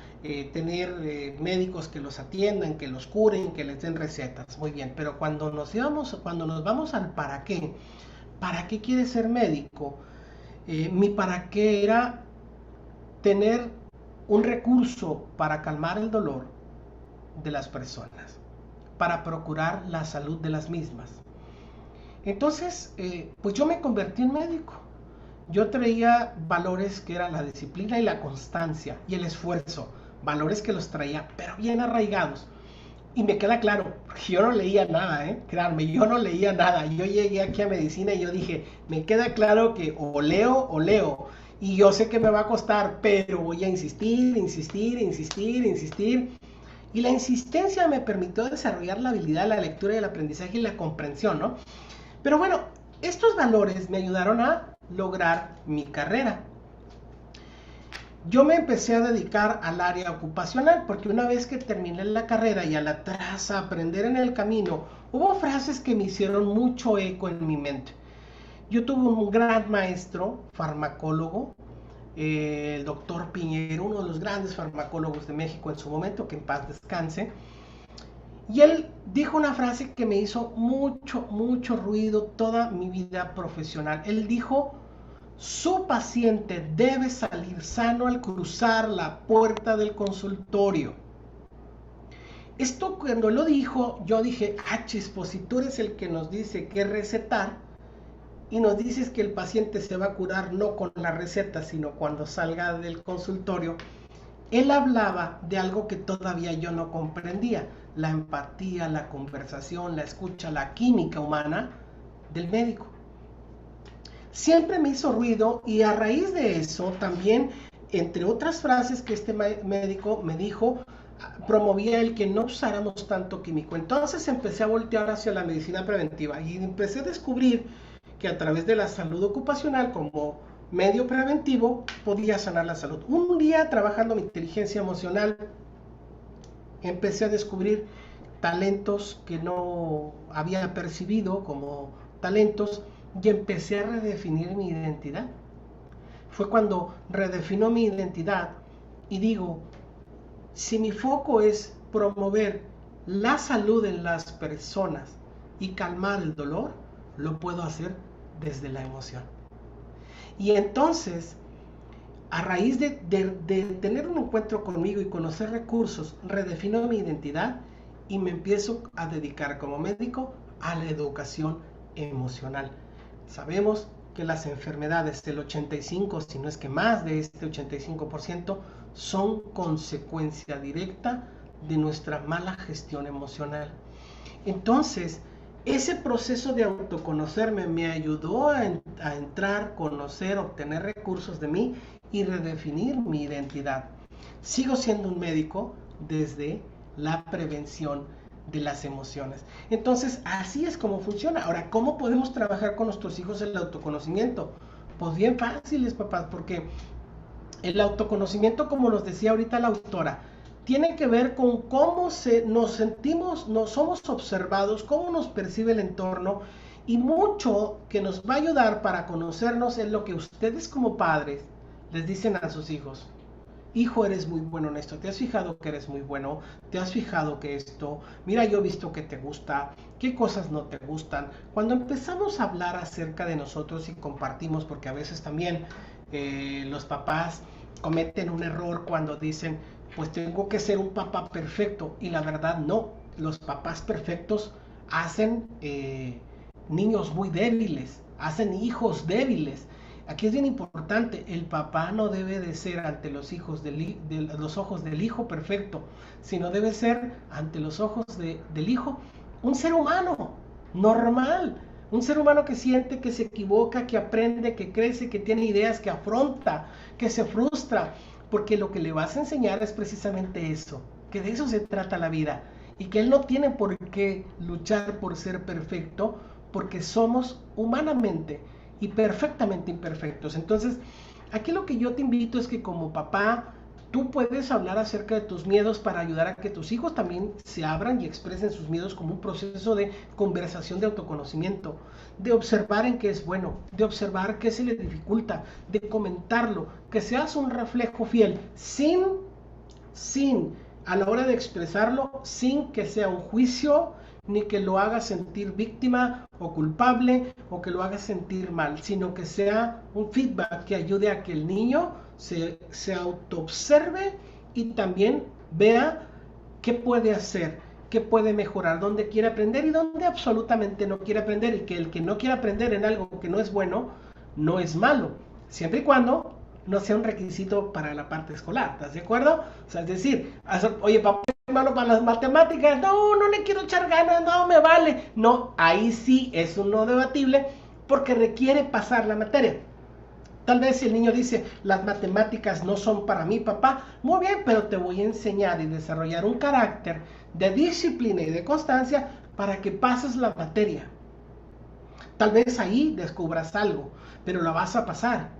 tener médicos que los atiendan, que los curen, que les den recetas. Muy bien, pero cuando nos vamos al ¿para qué quieres ser médico? Mi para qué era tener un recurso para calmar el dolor de las personas, para procurar la salud de las mismas. Entonces, pues yo me convertí en médico. Yo traía valores que eran la disciplina y la constancia y el esfuerzo, valores que los traía, pero bien arraigados. Y me queda claro, porque yo no leía nada, créanme, yo no leía nada. Yo llegué aquí a medicina y yo dije, me queda claro que o leo o leo. Y yo sé que me va a costar, pero voy a insistir. Y la insistencia me permitió desarrollar la habilidad, la lectura y el aprendizaje y la comprensión, ¿no? Pero bueno, estos valores me ayudaron a lograr mi carrera. Yo me empecé a dedicar al área ocupacional porque una vez que terminé la carrera y a aprender en el camino, hubo frases que me hicieron mucho eco en mi mente. Yo tuve un gran maestro, farmacólogo, el doctor Piñero, uno de los grandes farmacólogos de México en su momento, que en paz descanse. Y él dijo una frase que me hizo mucho ruido toda mi vida profesional. Él dijo, su paciente debe salir sano al cruzar la puerta del consultorio. Esto cuando lo dijo, yo dije, pues si tú eres el que nos dice qué recetar y nos dices que el paciente se va a curar no con la receta, sino cuando salga del consultorio, él hablaba de algo que todavía yo no comprendía, la empatía, la conversación, la escucha, la química humana del médico. Siempre me hizo ruido y a raíz de eso también, entre otras frases que este médico me dijo, promovía el que no usáramos tanto químico. Entonces empecé a voltear hacia la medicina preventiva y empecé a descubrir que a través de la salud ocupacional como medio preventivo podía sanar la salud. Un día trabajando mi inteligencia emocional empecé a descubrir talentos que no había percibido como talentos y empecé a redefinir mi identidad. Fue cuando redefino mi identidad y digo, si mi foco es promover la salud en las personas y calmar el dolor, lo puedo hacer desde la emoción. Y entonces, a raíz de tener un encuentro conmigo y conocer recursos, redefino mi identidad y me empiezo a dedicar como médico a la educación emocional. Sabemos que las enfermedades del 85, si no es que más de este 85%, son consecuencia directa de nuestra mala gestión emocional. Entonces, ese proceso de autoconocerme me ayudó a entrar, conocer, obtener recursos de mí y redefinir mi identidad. Sigo siendo un médico desde la prevención de las emociones. Entonces, así es como funciona. Ahora, ¿cómo podemos trabajar con nuestros hijos el autoconocimiento? Pues bien fáciles, papás, porque el autoconocimiento, como nos decía ahorita la autora, tiene que ver con cómo nos sentimos, nos somos observados, cómo nos percibe el entorno, y mucho que nos va a ayudar para conocernos es lo que ustedes como padres les dicen a sus hijos. Hijo, eres muy bueno en esto, ¿te has fijado que eres muy bueno? ¿Te has fijado que esto? Mira, yo he visto que te gusta, qué cosas no te gustan. Cuando empezamos a hablar acerca de nosotros y compartimos, porque a veces también los papás cometen un error cuando dicen, pues tengo que ser un papá perfecto, y la verdad no, los papás perfectos hacen niños muy débiles, hacen hijos débiles. Aquí es bien importante, el papá no debe de ser ante los los ojos del hijo perfecto, sino debe ser ante los ojos del hijo un ser humano normal, un ser humano que siente, que se equivoca, que aprende, que crece, que tiene ideas, que afronta, que se frustra, porque lo que le vas a enseñar es precisamente eso, que de eso se trata la vida y que él no tiene por qué luchar por ser perfecto, porque somos humanamente y perfectamente imperfectos. Entonces, aquí lo que yo te invito es que como papá, tú puedes hablar acerca de tus miedos para ayudar a que tus hijos también se abran y expresen sus miedos como un proceso de conversación, de autoconocimiento, de observar en qué es bueno, de observar qué se le dificulta, de comentarlo, que seas un reflejo fiel, sin a la hora de expresarlo, sin que sea un juicio, ni que lo haga sentir víctima o culpable o que lo haga sentir mal, sino que sea un feedback que ayude a que el niño se autoobserve y también vea qué puede hacer, qué puede mejorar, dónde quiere aprender y dónde absolutamente no quiere aprender, y que el que no quiere aprender en algo que no es bueno, no es malo, siempre y cuando no sea un requisito para la parte escolar, ¿estás de acuerdo? O sea, es decir, oye, papá es malo para las matemáticas, no le quiero echar ganas, no me vale. No, ahí sí es un no debatible porque requiere pasar la materia. Tal vez si el niño dice, las matemáticas no son para mí, papá, muy bien, pero te voy a enseñar y desarrollar un carácter de disciplina y de constancia para que pases la materia. Tal vez ahí descubras algo, pero la vas a pasar,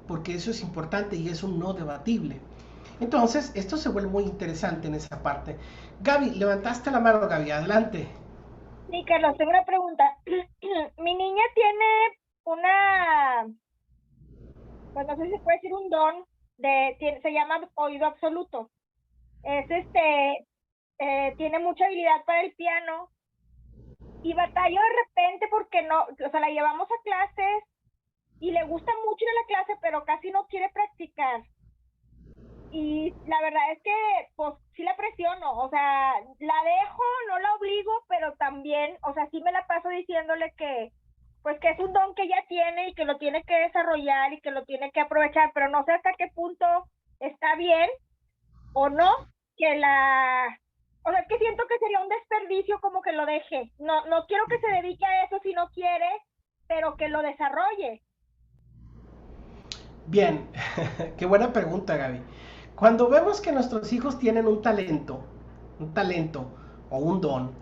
porque eso es importante y es un no debatible. Entonces, esto se vuelve muy interesante en esa parte. Gaby, levantaste la mano, Gaby, adelante. Sí, Carlos, tengo una pregunta. Mi niña tiene una, pues no sé si se puede decir un don, se llama oído absoluto. Es tiene mucha habilidad para el piano y batallo de repente porque no, o sea, la llevamos a clases y le gusta mucho ir a la clase, pero casi no quiere practicar. Y la verdad es que, pues, sí la presiono, o sea, la dejo, no la obligo, pero también, o sea, sí me la paso diciéndole que, pues, que es un don que ella tiene y que lo tiene que desarrollar y que lo tiene que aprovechar, pero no sé hasta qué punto está bien o no, o sea, es que siento que sería un desperdicio como que lo deje. No quiero que se dedique a eso si no quiere, pero que lo desarrolle. Bien, qué buena pregunta, Gaby. Cuando vemos que nuestros hijos tienen un talento o un don,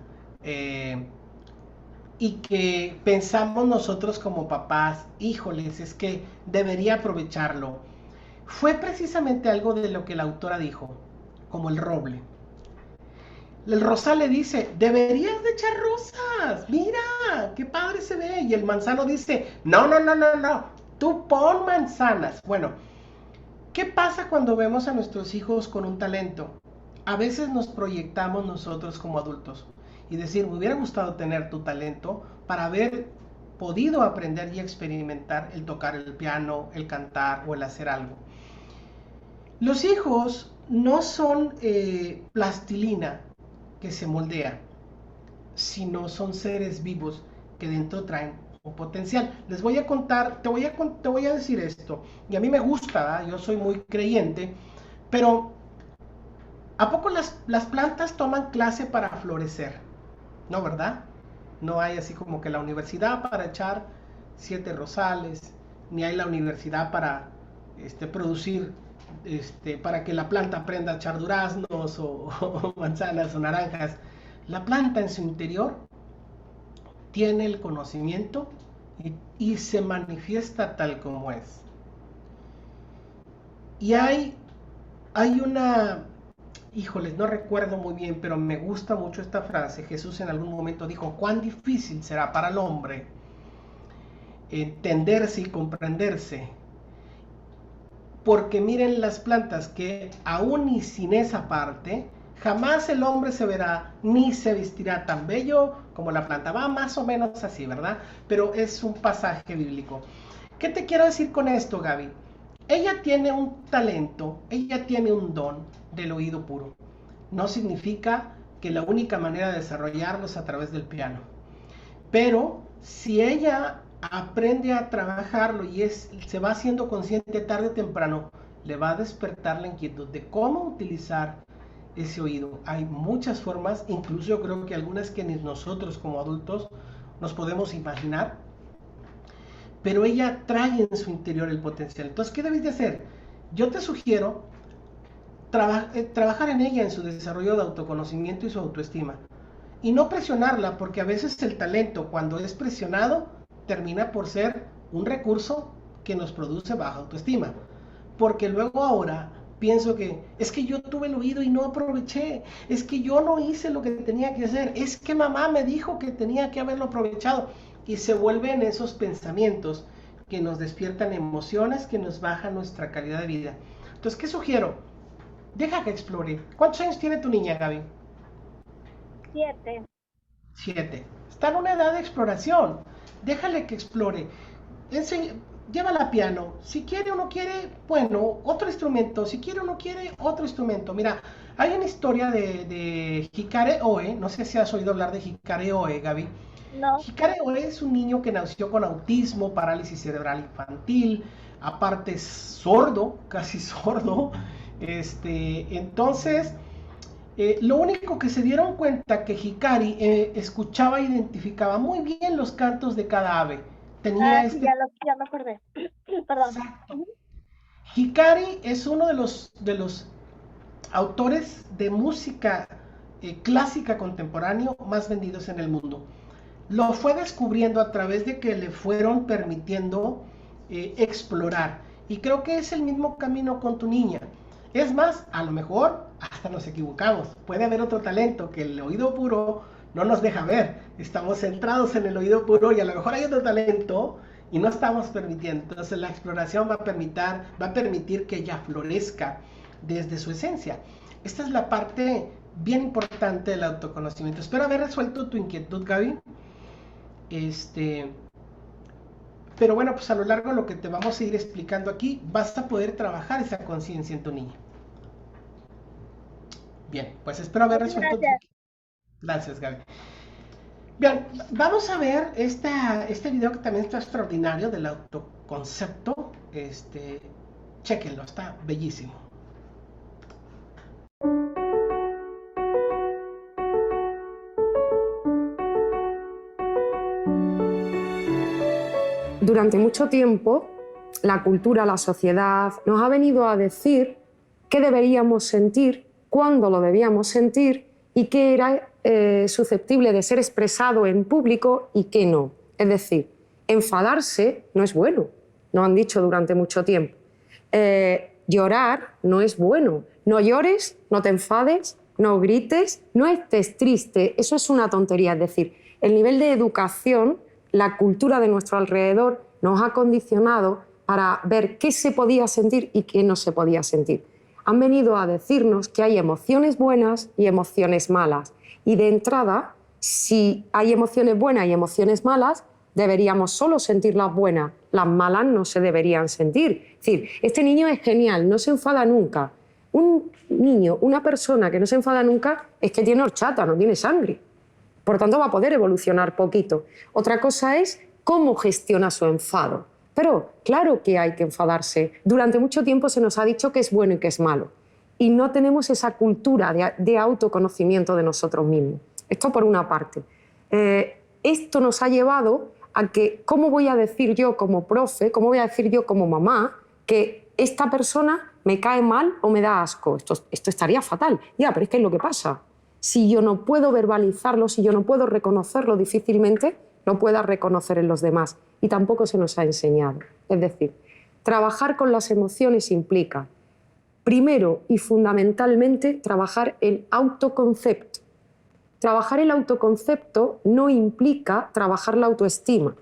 y que pensamos nosotros como papás, híjoles, es que debería aprovecharlo, fue precisamente algo de lo que la autora dijo, como el roble. El rosal le dice, deberías de echar rosas, mira, qué padre se ve. Y el manzano dice, no, tú pon manzanas. Bueno, ¿qué pasa cuando vemos a nuestros hijos con un talento? A veces nos proyectamos nosotros como adultos y decir, me hubiera gustado tener tu talento para haber podido aprender y experimentar el tocar el piano, el cantar o el hacer algo. Los hijos no son plastilina que se moldea, sino son seres vivos que dentro traen un potencial. Les voy a contar, te voy a decir esto, y a mí me gusta, yo soy muy creyente, pero ¿a poco las plantas toman clase para florecer? No, ¿verdad? No hay así como que la universidad para echar 7 rosales, ni hay la universidad para producir, para que la planta aprenda a echar duraznos o manzanas o naranjas. La planta en su interior tiene el conocimiento y se manifiesta tal como es. Y hay una, híjoles, no recuerdo muy bien, pero me gusta mucho esta frase. Jesús en algún momento dijo, cuán difícil será para el hombre entenderse y comprenderse. Porque miren las plantas que aún y sin esa parte, jamás el hombre se verá ni se vestirá tan bello como la planta. Va más o menos así, ¿verdad? Pero es un pasaje bíblico. ¿Qué te quiero decir con esto, Gaby? Ella tiene un talento, ella tiene un don del oído puro. No significa que la única manera de desarrollarlo es a través del piano. Pero si ella aprende a trabajarlo y se va haciendo consciente tarde o temprano, le va a despertar la inquietud de cómo utilizar ese oído. Hay muchas formas, incluso yo creo que algunas que ni nosotros como adultos nos podemos imaginar, pero ella trae en su interior el potencial. Entonces, ¿qué debes de hacer? Yo te sugiero trabajar en ella, en su desarrollo de autoconocimiento y su autoestima. Y no presionarla, porque a veces el talento, cuando es presionado, termina por ser un recurso que nos produce baja autoestima. Porque luego ahora pienso que es que yo tuve el oído y no aproveché, es que yo no hice lo que tenía que hacer, es que mamá me dijo que tenía que haberlo aprovechado. Y se vuelven esos pensamientos que nos despiertan emociones, que nos bajan nuestra calidad de vida. Entonces, ¿qué sugiero? Deja que explore. ¿Cuántos años tiene tu niña, Gaby? 7. 7. Está en una edad de exploración. Déjale que explore. Llévala a piano. Si quiere o no quiere, bueno, otro instrumento. Si quiere o no quiere, otro instrumento. Mira, hay una historia de Hikare Oe. No sé si has oído hablar de Hikare Oe, Gaby. No. Hikare Oe es un niño que nació con autismo, parálisis cerebral infantil, aparte sordo, casi sordo. Entonces, lo único que se dieron cuenta que Hikari escuchaba e identificaba muy bien los cantos de cada ave. Tenía sí, ya me acordé. Perdón. Exacto. Hikari es uno de los autores de música clásica contemporáneo más vendidos en el mundo. Lo fue descubriendo a través de que le fueron permitiendo explorar. Y creo que es el mismo camino con tu niña. Es más, a lo mejor hasta nos equivocamos. Puede haber otro talento que el oído puro no nos deja ver. Estamos centrados en el oído puro y a lo mejor hay otro talento y no estamos permitiendo. Entonces la exploración va a permitir que ella florezca desde su esencia. Esta es la parte bien importante del autoconocimiento. Espero haber resuelto tu inquietud, Gaby. Pero bueno, pues a lo largo de lo que te vamos a ir explicando aquí, vas a poder trabajar esa conciencia en tu niña. Bien, pues espero haber resuelto. Gracias, Gaby. Bien, vamos a ver este video que también está extraordinario del autoconcepto. Chéquenlo, está bellísimo. Durante mucho tiempo, la cultura, la sociedad, nos ha venido a decir qué deberíamos sentir, cuándo lo debíamos sentir y qué era susceptible de ser expresado en público y qué no. Es decir, enfadarse no es bueno, nos han dicho durante mucho tiempo. Llorar no es bueno. No llores, no te enfades, no grites, no estés triste. Eso es una tontería. Es decir, el nivel de educación, la cultura de nuestro alrededor nos ha condicionado para ver qué se podía sentir y qué no se podía sentir. Han venido a decirnos que hay emociones buenas y emociones malas. Y de entrada, si hay emociones buenas y emociones malas, deberíamos solo sentir las buenas. Las malas no se deberían sentir. Es decir, este niño es genial, no se enfada nunca. Un niño, una persona que no se enfada nunca, es que tiene horchata, no tiene sangre. Por tanto, va a poder evolucionar poquito. Otra cosa es cómo gestiona su enfado. Pero claro que hay que enfadarse. Durante mucho tiempo se nos ha dicho que es bueno y que es malo. Y no tenemos esa cultura de autoconocimiento de nosotros mismos. Esto por una parte. Esto nos ha llevado a que, ¿cómo voy a decir yo como profe, cómo voy a decir yo como mamá que esta persona me cae mal o me da asco? Esto estaría fatal. Ya, pero es que es lo que pasa. Si yo no puedo verbalizarlo, si yo no puedo reconocerlo, difícilmente lo pueda reconocer en los demás. Y tampoco se nos ha enseñado. Es decir, trabajar con las emociones implica, primero y fundamentalmente, trabajar el autoconcepto. Trabajar el autoconcepto no implica trabajar la autoestima.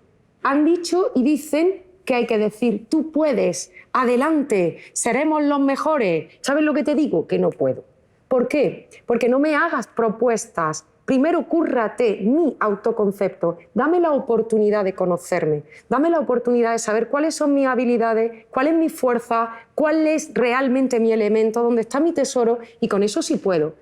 Han dicho y dicen que hay que decir, tú puedes, adelante, seremos los mejores. ¿Sabes lo que te digo? Que no puedo. ¿Por qué? Porque no me hagas propuestas. Primero, cúrrate mi autoconcepto. Dame la oportunidad de conocerme. Dame la oportunidad de saber cuáles son mis habilidades, cuál es mi fuerza, cuál es realmente mi elemento, dónde está mi tesoro, y con eso sí puedo.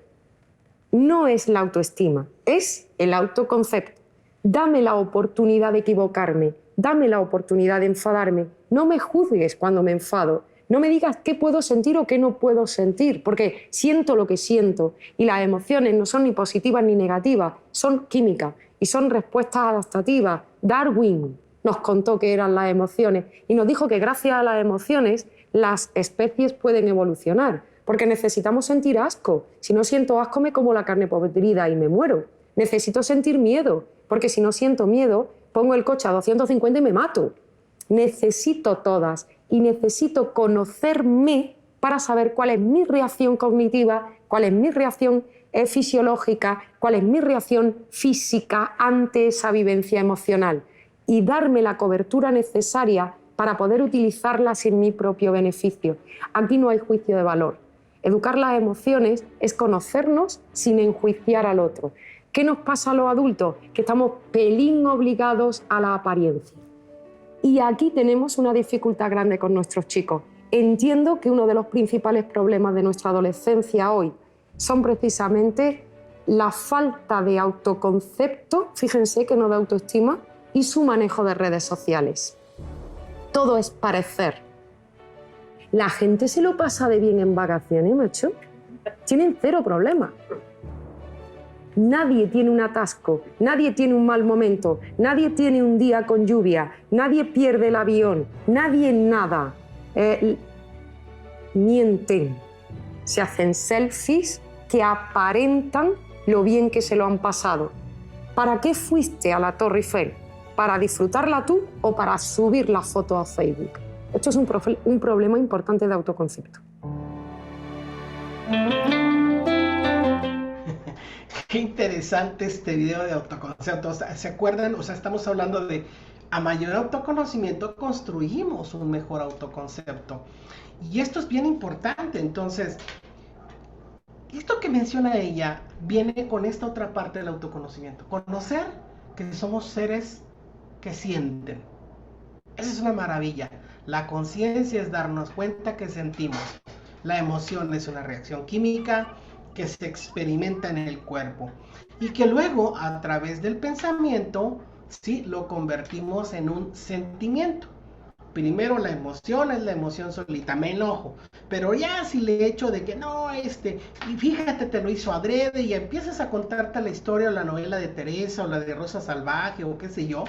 No es la autoestima, es el autoconcepto. Dame la oportunidad de equivocarme. dame la oportunidad de enfadarme. No me juzgues cuando me enfado. No me digas qué puedo sentir o qué no puedo sentir, porque siento lo que siento. Y las emociones no son ni positivas ni negativas, son químicas y son respuestas adaptativas. Darwin nos contó qué eran las emociones y nos dijo que gracias a las emociones las especies pueden evolucionar, porque necesitamos sentir asco. Si no siento asco me como la carne podrida y me muero. Necesito sentir miedo, porque si no siento miedo pongo el coche a 250 y me mato. Necesito todas y necesito conocerme para saber cuál es mi reacción cognitiva, cuál es mi reacción fisiológica, cuál es mi reacción física ante esa vivencia emocional y darme la cobertura necesaria para poder utilizarlas en mi propio beneficio. Aquí no hay juicio de valor. Educar las emociones es conocernos sin enjuiciar al otro. ¿Qué nos pasa a los adultos? Que estamos pelín obligados a la apariencia. Y aquí tenemos una dificultad grande con nuestros chicos. Entiendo que uno de los principales problemas de nuestra adolescencia hoy son precisamente la falta de autoconcepto, fíjense que no de autoestima, y su manejo de redes sociales. Todo es parecer. La gente se lo pasa de bien en vacaciones, macho. Tienen cero problema. Nadie tiene un atasco, nadie tiene un mal momento, nadie tiene un día con lluvia, nadie pierde el avión, nadie nada. Mienten, se hacen selfies que aparentan lo bien que se lo han pasado. ¿Para qué fuiste a la Torre Eiffel? ¿Para disfrutarla tú o para subir la foto a Facebook? Esto es un problema importante de autoconcepto. Qué interesante este video de autoconcepto. O sea, ¿se acuerdan? O sea, estamos hablando de a mayor autoconocimiento construimos un mejor autoconcepto. Y esto es bien importante. Entonces, esto que menciona ella viene con esta otra parte del autoconocimiento. Conocer que somos seres que sienten. Esa es una maravilla. La conciencia es darnos cuenta que sentimos. La emoción es una reacción química que se experimenta en el cuerpo y que luego a través del pensamiento, sí, lo convertimos en un sentimiento. Primero la emoción es la emoción solita, me enojo, pero ya si le echo de que no, y fíjate, te lo hizo adrede y empiezas a contarte la historia o la novela de Teresa o la de Rosa Salvaje o qué sé yo,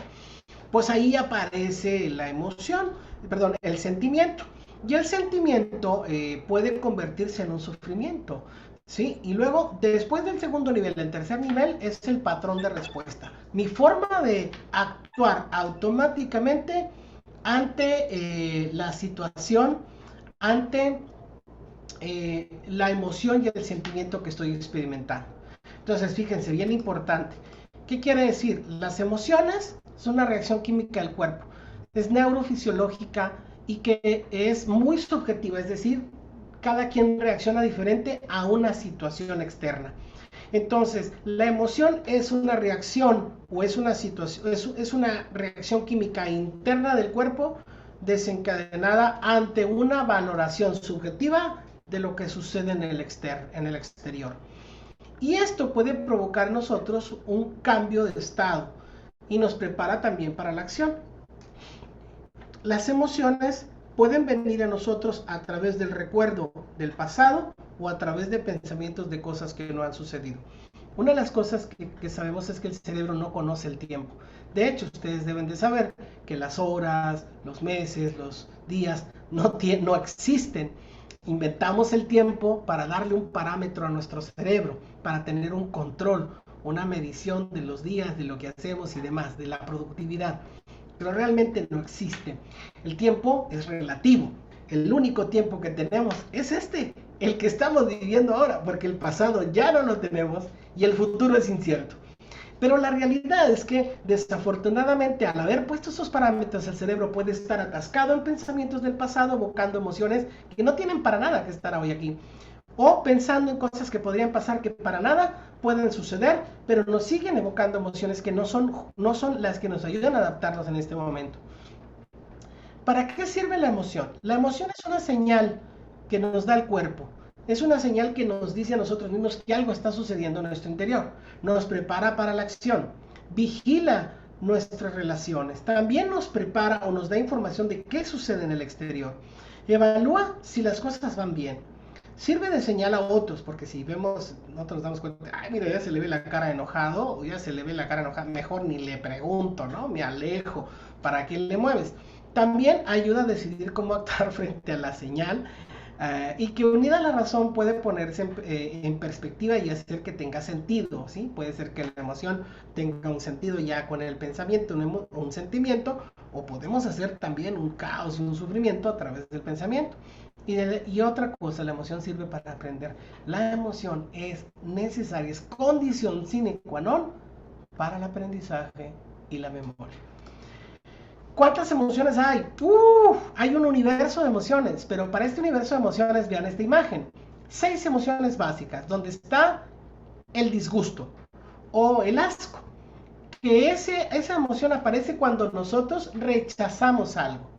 pues ahí aparece la emoción, perdón, el sentimiento. Y el sentimiento puede convertirse en un sufrimiento. ¿Sí? Y luego, después del segundo nivel, el tercer nivel es el patrón de respuesta. Mi forma de actuar automáticamente ante la situación, ante la emoción y el sentimiento que estoy experimentando. Entonces, fíjense, bien importante. ¿Qué quiere decir? Las emociones son una reacción química del cuerpo. Es neurofisiológica y que es muy subjetiva, es decir, cada quien reacciona diferente a una situación externa. Entonces, la emoción es una reacción o es una situación, es una reacción química interna del cuerpo desencadenada ante una valoración subjetiva de lo que sucede en el exterior. Y esto puede provocar en nosotros un cambio de estado y nos prepara también para la acción. Las emociones pueden venir a nosotros a través del recuerdo del pasado o a través de pensamientos de cosas que no han sucedido. Una de las cosas que sabemos es que el cerebro no conoce el tiempo. De hecho, ustedes deben de saber que las horas, los meses, los días no existen. Inventamos el tiempo para darle un parámetro a nuestro cerebro, para tener un control, una medición de los días, de lo que hacemos y demás, de la productividad. Pero realmente no existe. El tiempo es relativo. El único tiempo que tenemos es el que estamos viviendo ahora, porque el pasado ya no lo tenemos y el futuro es incierto. Pero la realidad es que, desafortunadamente, al haber puesto esos parámetros, el cerebro puede estar atascado en pensamientos del pasado, evocando emociones que no tienen para nada que estar hoy aquí. O pensando en cosas que podrían pasar que para nada pueden suceder, pero nos siguen evocando emociones que no son las que nos ayudan a adaptarnos en este momento. ¿Para qué sirve la emoción? La emoción es una señal que nos da el cuerpo. Es una señal que nos dice a nosotros mismos que algo está sucediendo en nuestro interior. Nos prepara para la acción. Vigila nuestras relaciones. También nos prepara o nos da información de qué sucede en el exterior. Evalúa si las cosas van bien. Sirve de señal a otros, porque si vemos, nosotros nos damos cuenta, ay, mira, ya se le ve la cara enojado, o ya se le ve la cara enojada, mejor ni le pregunto, ¿no? Me alejo, ¿para qué le mueves? También ayuda a decidir cómo actuar frente a la señal, y que unida a la razón puede ponerse en perspectiva y hacer que tenga sentido, ¿sí? Puede ser que la emoción tenga un sentido ya con el pensamiento, un sentimiento, o podemos hacer también un caos y un sufrimiento a través del pensamiento. Y otra cosa, la emoción sirve para aprender. La emoción es necesaria, es condición sine qua non para el aprendizaje y la memoria. ¿Cuántas emociones hay? Hay un universo de emociones, pero para este universo de emociones, vean esta imagen. 6 emociones básicas, donde está el disgusto o el asco. Que esa emoción aparece cuando nosotros rechazamos algo.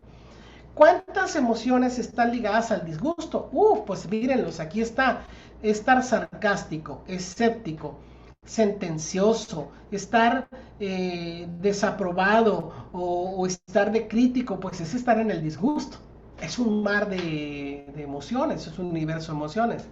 ¿Cuántas emociones están ligadas al disgusto? Pues mírenlos, aquí está. Estar sarcástico, escéptico, sentencioso, estar desaprobado o estar de crítico, pues es estar en el disgusto. Es un mar de emociones, es un universo de emociones.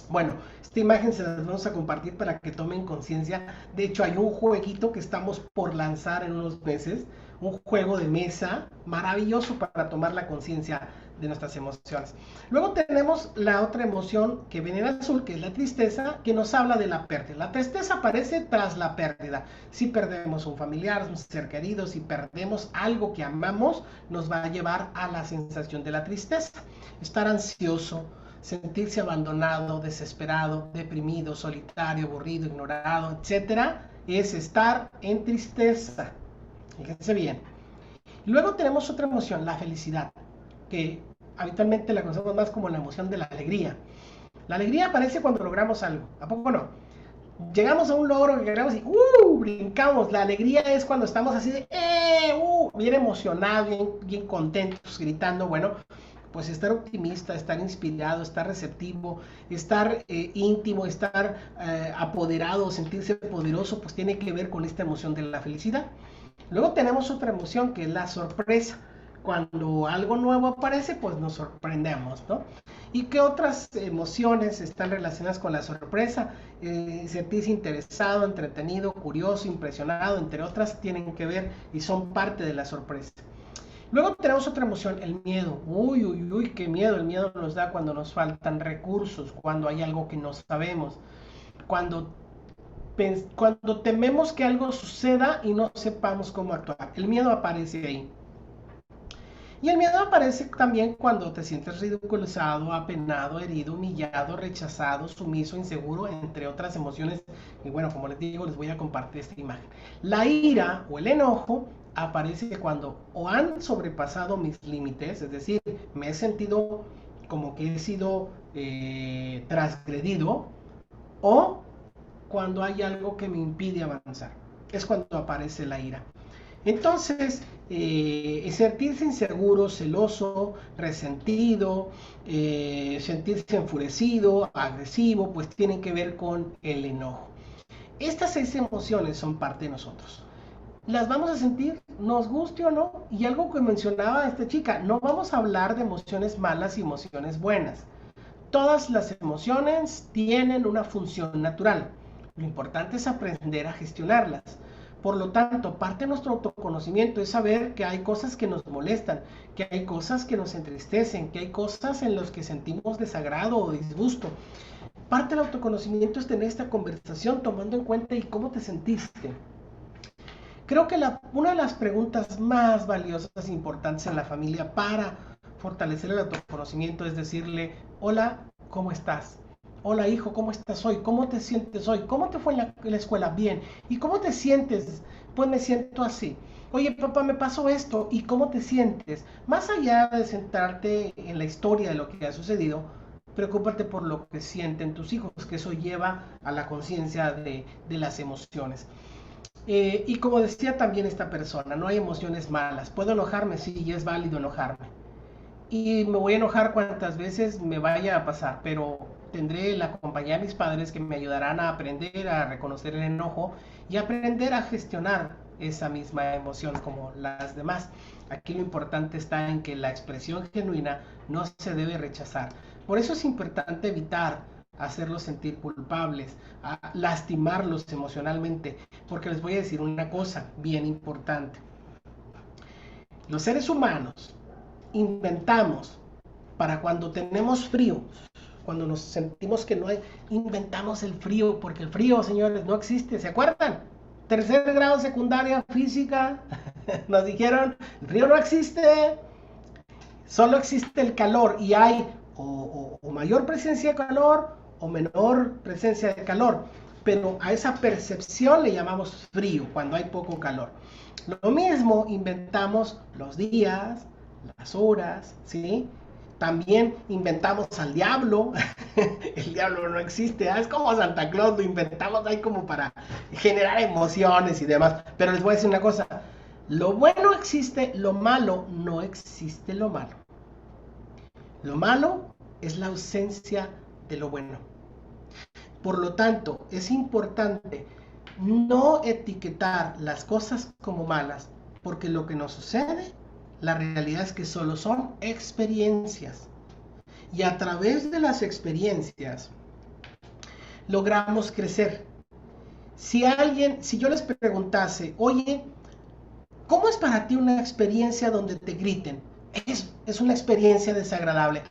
Bueno, esta imagen se las vamos a compartir para que tomen conciencia. De hecho, hay un jueguito que estamos por lanzar en unos meses, un juego de mesa maravilloso para tomar la conciencia de nuestras emociones. Luego tenemos la otra emoción que viene en azul, que es la tristeza, que nos habla de la pérdida. La tristeza aparece tras la pérdida. Si perdemos un familiar, un ser querido, si perdemos algo que amamos, nos va a llevar a la sensación de la tristeza. Estar ansioso, sentirse abandonado, desesperado, deprimido, solitario, aburrido, ignorado, etcétera, es estar en tristeza. Fíjense bien. Luego tenemos otra emoción, la felicidad, que habitualmente la conocemos más como la emoción de la alegría. La alegría aparece cuando logramos algo, ¿a poco no? Llegamos a un logro que queremos y brincamos. La alegría es cuando estamos así de bien emocionados, bien contentos, gritando. Bueno, pues estar optimista, estar inspirado, estar receptivo, estar íntimo, estar apoderado, sentirse poderoso, pues tiene que ver con esta emoción de la felicidad. Luego tenemos otra emoción que es la sorpresa. Cuando algo nuevo aparece, pues nos sorprendemos, ¿no? ¿Y qué otras emociones están relacionadas con la sorpresa? Sentirse interesado, entretenido, curioso, impresionado, entre otras, tienen que ver y son parte de la sorpresa. Luego tenemos otra emoción, el miedo. Qué miedo. El miedo nos da cuando nos faltan recursos, cuando hay algo que no sabemos, cuando tememos que algo suceda y no sepamos cómo actuar. El miedo aparece ahí. Y el miedo aparece también cuando te sientes ridiculizado, apenado, herido, humillado, rechazado, sumiso, inseguro, entre otras emociones. Y bueno, como les digo, les voy a compartir esta imagen. La ira o el enojo aparece cuando o han sobrepasado mis límites, es decir, me he sentido como que he sido transgredido, o cuando hay algo que me impide avanzar. Es cuando aparece la ira. Entonces, sentirse inseguro, celoso, resentido, sentirse enfurecido, agresivo, pues tienen que ver con el enojo. Estas 6 emociones son parte de nosotros. Las vamos a sentir, nos guste o no. Y algo que mencionaba esta chica, no vamos a hablar de emociones malas y emociones buenas. Todas las emociones tienen una función natural. Lo importante es aprender a gestionarlas. Por lo tanto, parte de nuestro autoconocimiento es saber que hay cosas que nos molestan, que hay cosas que nos entristecen, que hay cosas en las que sentimos desagrado o disgusto. Parte del autoconocimiento es tener esta conversación tomando en cuenta y cómo te sentiste. Creo que una de las preguntas más valiosas e importantes en la familia para fortalecer el autoconocimiento es decirle: hola, ¿cómo estás? Hola hijo, ¿cómo estás hoy? ¿Cómo te sientes hoy? ¿Cómo te fue en la escuela? Bien. ¿Y cómo te sientes? Pues me siento así. Oye papá, me pasó esto. ¿Y cómo te sientes? Más allá de centrarte en la historia de lo que ha sucedido, preocúpate por lo que sienten tus hijos, que eso lleva a la conciencia de las emociones. Y como decía también esta persona, no hay emociones malas. ¿Puedo enojarme? Sí, y es válido enojarme. Y me voy a enojar cuantas veces me vaya a pasar, pero tendré la compañía de mis padres que me ayudarán a aprender a reconocer el enojo y aprender a gestionar esa misma emoción como las demás. Aquí lo importante está en que la expresión genuina no se debe rechazar. Por eso es importante evitar hacerlos sentir culpables, lastimarlos emocionalmente, porque les voy a decir una cosa bien importante. Los seres humanos inventamos para cuando tenemos frío, cuando nos sentimos que no hay, inventamos el frío, porque el frío, señores, no existe, ¿se acuerdan? Tercer grado secundaria, física, nos dijeron, el frío no existe, solo existe el calor, y hay o mayor presencia de calor o menor presencia de calor, pero a esa percepción le llamamos frío, cuando hay poco calor. Lo mismo inventamos los días, las horas, ¿sí? También inventamos al diablo. El diablo no existe, es como Santa Claus, lo inventamos ahí como para generar emociones y demás. Pero les voy a decir una cosa, lo bueno existe, lo malo no existe lo malo. Lo malo es la ausencia de lo bueno. Por lo tanto, es importante no etiquetar las cosas como malas, porque lo que nos sucede, la realidad es que solo son experiencias. Y a través de las experiencias logramos crecer. Si yo les preguntase, oye, ¿cómo es para ti una experiencia donde te griten? Es una experiencia desagradable.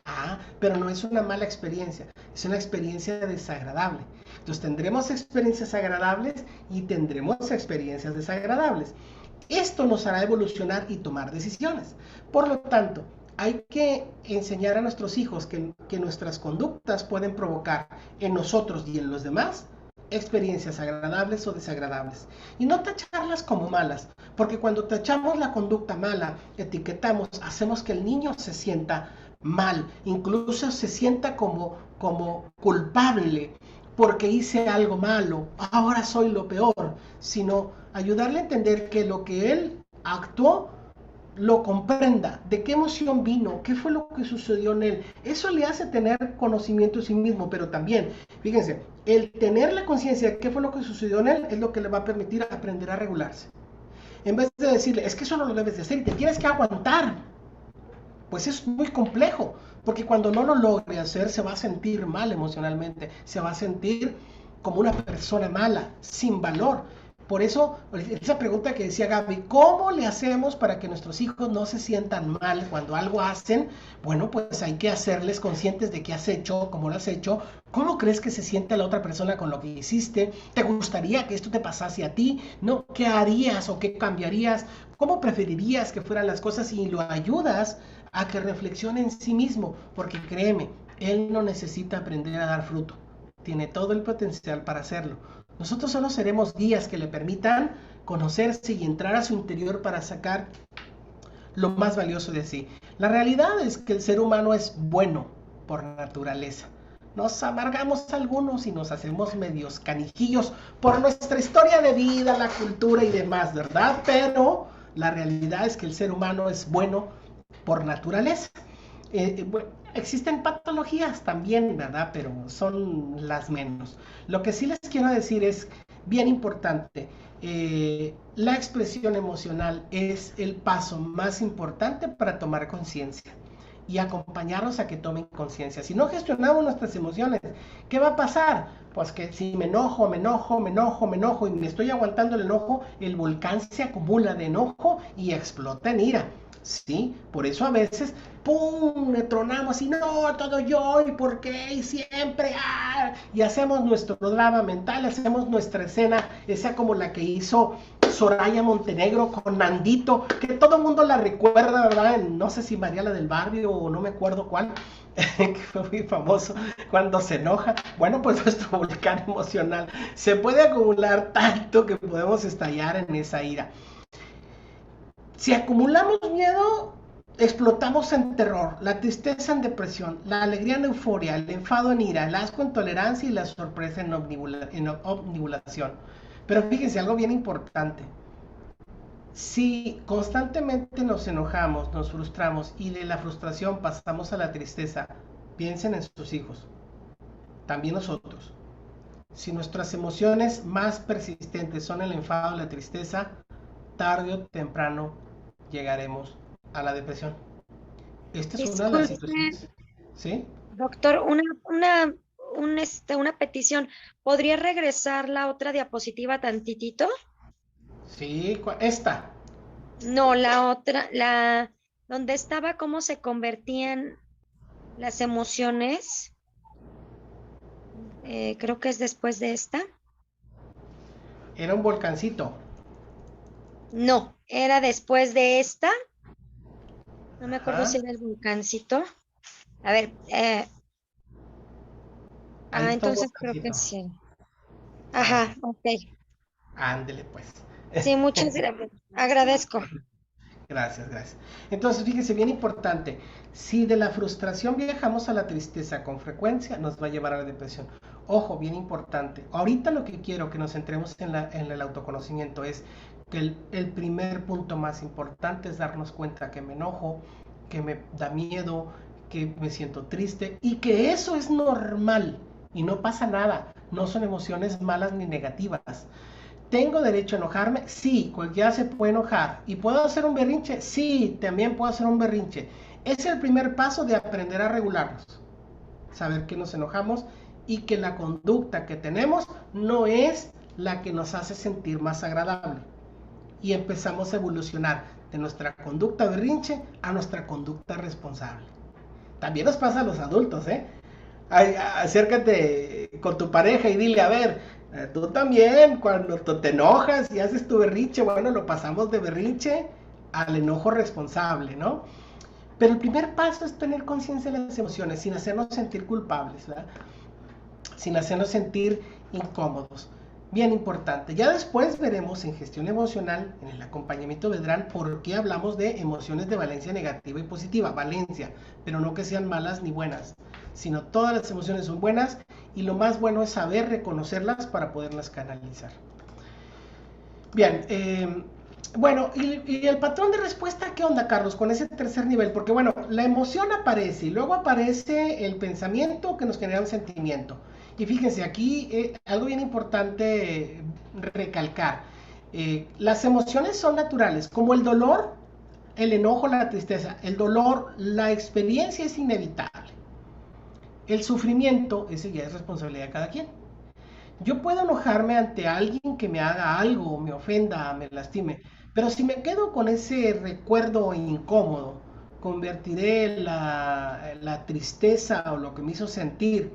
Pero no es una mala experiencia, es una experiencia desagradable. Entonces tendremos experiencias agradables y tendremos experiencias desagradables. Esto nos hará evolucionar y tomar decisiones. Por lo tanto, hay que enseñar a nuestros hijos que nuestras conductas pueden provocar en nosotros y en los demás experiencias agradables o desagradables. Y no tacharlas como malas, porque cuando tachamos la conducta mala, etiquetamos, hacemos que el niño se sienta mal, incluso se sienta como culpable porque hice algo malo, ahora soy lo peor, sino ayudarle a entender que lo que él actuó lo comprenda, de qué emoción vino, qué fue lo que sucedió en él. Eso le hace tener conocimiento de sí mismo, pero también, fíjense, el tener la conciencia de qué fue lo que sucedió en él es lo que le va a permitir aprender a regularse. En vez de decirle, es que eso no lo debes de hacer y te tienes que aguantar, pues es muy complejo, porque cuando no lo logre hacer se va a sentir mal emocionalmente, se va a sentir como una persona mala, sin valor. Por eso, esa pregunta que decía Gaby, ¿cómo le hacemos para que nuestros hijos no se sientan mal cuando algo hacen? Bueno, pues hay que hacerles conscientes de qué has hecho, cómo lo has hecho, cómo crees que se siente la otra persona con lo que hiciste, ¿te gustaría que esto te pasase a ti? ¿No? ¿Qué harías o qué cambiarías? ¿Cómo preferirías que fueran las cosas? Y lo ayudas a que reflexione en sí mismo, porque créeme, él no necesita aprender a dar fruto, tiene todo el potencial para hacerlo. Nosotros solo seremos guías que le permitan conocerse y entrar a su interior para sacar lo más valioso de sí. La realidad es que el ser humano es bueno por naturaleza. Nos amargamos algunos y nos hacemos medios canijillos por nuestra historia de vida, la cultura y demás, ¿verdad? Pero la realidad es que el ser humano es bueno por naturaleza. Bueno, existen patologías también, ¿verdad? Pero son las menos. Lo que sí les quiero decir es bien importante. La expresión emocional es el paso más importante para tomar conciencia y acompañarnos a que tomen conciencia. Si no gestionamos nuestras emociones, ¿qué va a pasar? Pues que si me enojo y me estoy aguantando el enojo, el volcán se acumula de enojo y explota en ira. Sí, por eso a veces, ¡pum!, le tronamos y no, todo yo, y por qué, y siempre, y hacemos nuestro drama mental, hacemos nuestra escena, esa como la que hizo Soraya Montenegro con Nandito, que todo el mundo la recuerda, ¿verdad? No sé si María la del Barrio o no me acuerdo cuál, que fue muy famoso cuando se enoja. Bueno, pues nuestro volcán emocional se puede acumular tanto que podemos estallar en esa ira. Si acumulamos miedo, explotamos en terror, la tristeza en depresión, la alegría en euforia, el enfado en ira, el asco en tolerancia y la sorpresa en omnibulación. Pero fíjense, algo bien importante. Si constantemente nos enojamos, nos frustramos y de la frustración pasamos a la tristeza, piensen en sus hijos, también nosotros. Si nuestras emociones más persistentes son el enfado y la tristeza, tarde o temprano llegaremos a la depresión. Esta es una de las situaciones. ¿Sí? Doctor, una petición. ¿Podría regresar la otra diapositiva tantitito? Sí, esta. No, la otra, donde estaba cómo se convertían las emociones. Creo que es después de esta. Era un volcancito. No, era después de esta. No me acuerdo Ajá. si era el volcancito. A ver, Ahí está un entonces creo que volcancito. sí. Ajá, ok. Ándele pues. Sí, muchas gracias. Agradezco. Gracias, gracias. Entonces, fíjese, bien importante, si de la frustración viajamos a la tristeza con frecuencia, nos va a llevar a la depresión. Ojo, bien importante. Ahorita lo que quiero que nos centremos en el autoconocimiento es que el primer punto más importante es darnos cuenta que me enojo, que me da miedo, que me siento triste y que eso es normal y no pasa nada. No son emociones malas ni negativas. ¿Tengo derecho a enojarme? Sí, cualquiera se puede enojar. ¿Y puedo hacer un berrinche? Sí, también puedo hacer un berrinche. Es el primer paso de aprender a regularnos. Saber que nos enojamos y que la conducta que tenemos no es la que nos hace sentir más agradable. Y empezamos a evolucionar de nuestra conducta berrinche a nuestra conducta responsable. También nos pasa a los adultos, ¿eh? Acércate con tu pareja y dile, a ver, tú también, cuando te enojas y haces tu berrinche, bueno, lo pasamos de berrinche al enojo responsable, ¿no? Pero el primer paso es tener conciencia de las emociones sin hacernos sentir culpables, ¿verdad? Sin hacernos sentir incómodos. Bien importante. Ya después veremos en gestión emocional, en el acompañamiento vendrán por qué hablamos de emociones de valencia negativa y positiva. Valencia, pero no que sean malas ni buenas, sino todas las emociones son buenas y lo más bueno es saber reconocerlas para poderlas canalizar. Bien, bueno, y el patrón de respuesta, ¿qué onda, Carlos, con ese tercer nivel? Porque bueno, la emoción aparece y luego aparece el pensamiento que nos genera un sentimiento. Y fíjense, aquí algo bien importante recalcar. Las emociones son naturales, como el dolor, el enojo, la tristeza. El dolor, la experiencia es inevitable. El sufrimiento, ese ya es responsabilidad de cada quien. Yo puedo enojarme ante alguien que me haga algo, me ofenda, me lastime, pero si me quedo con ese recuerdo incómodo, convertiré la tristeza o lo que me hizo sentir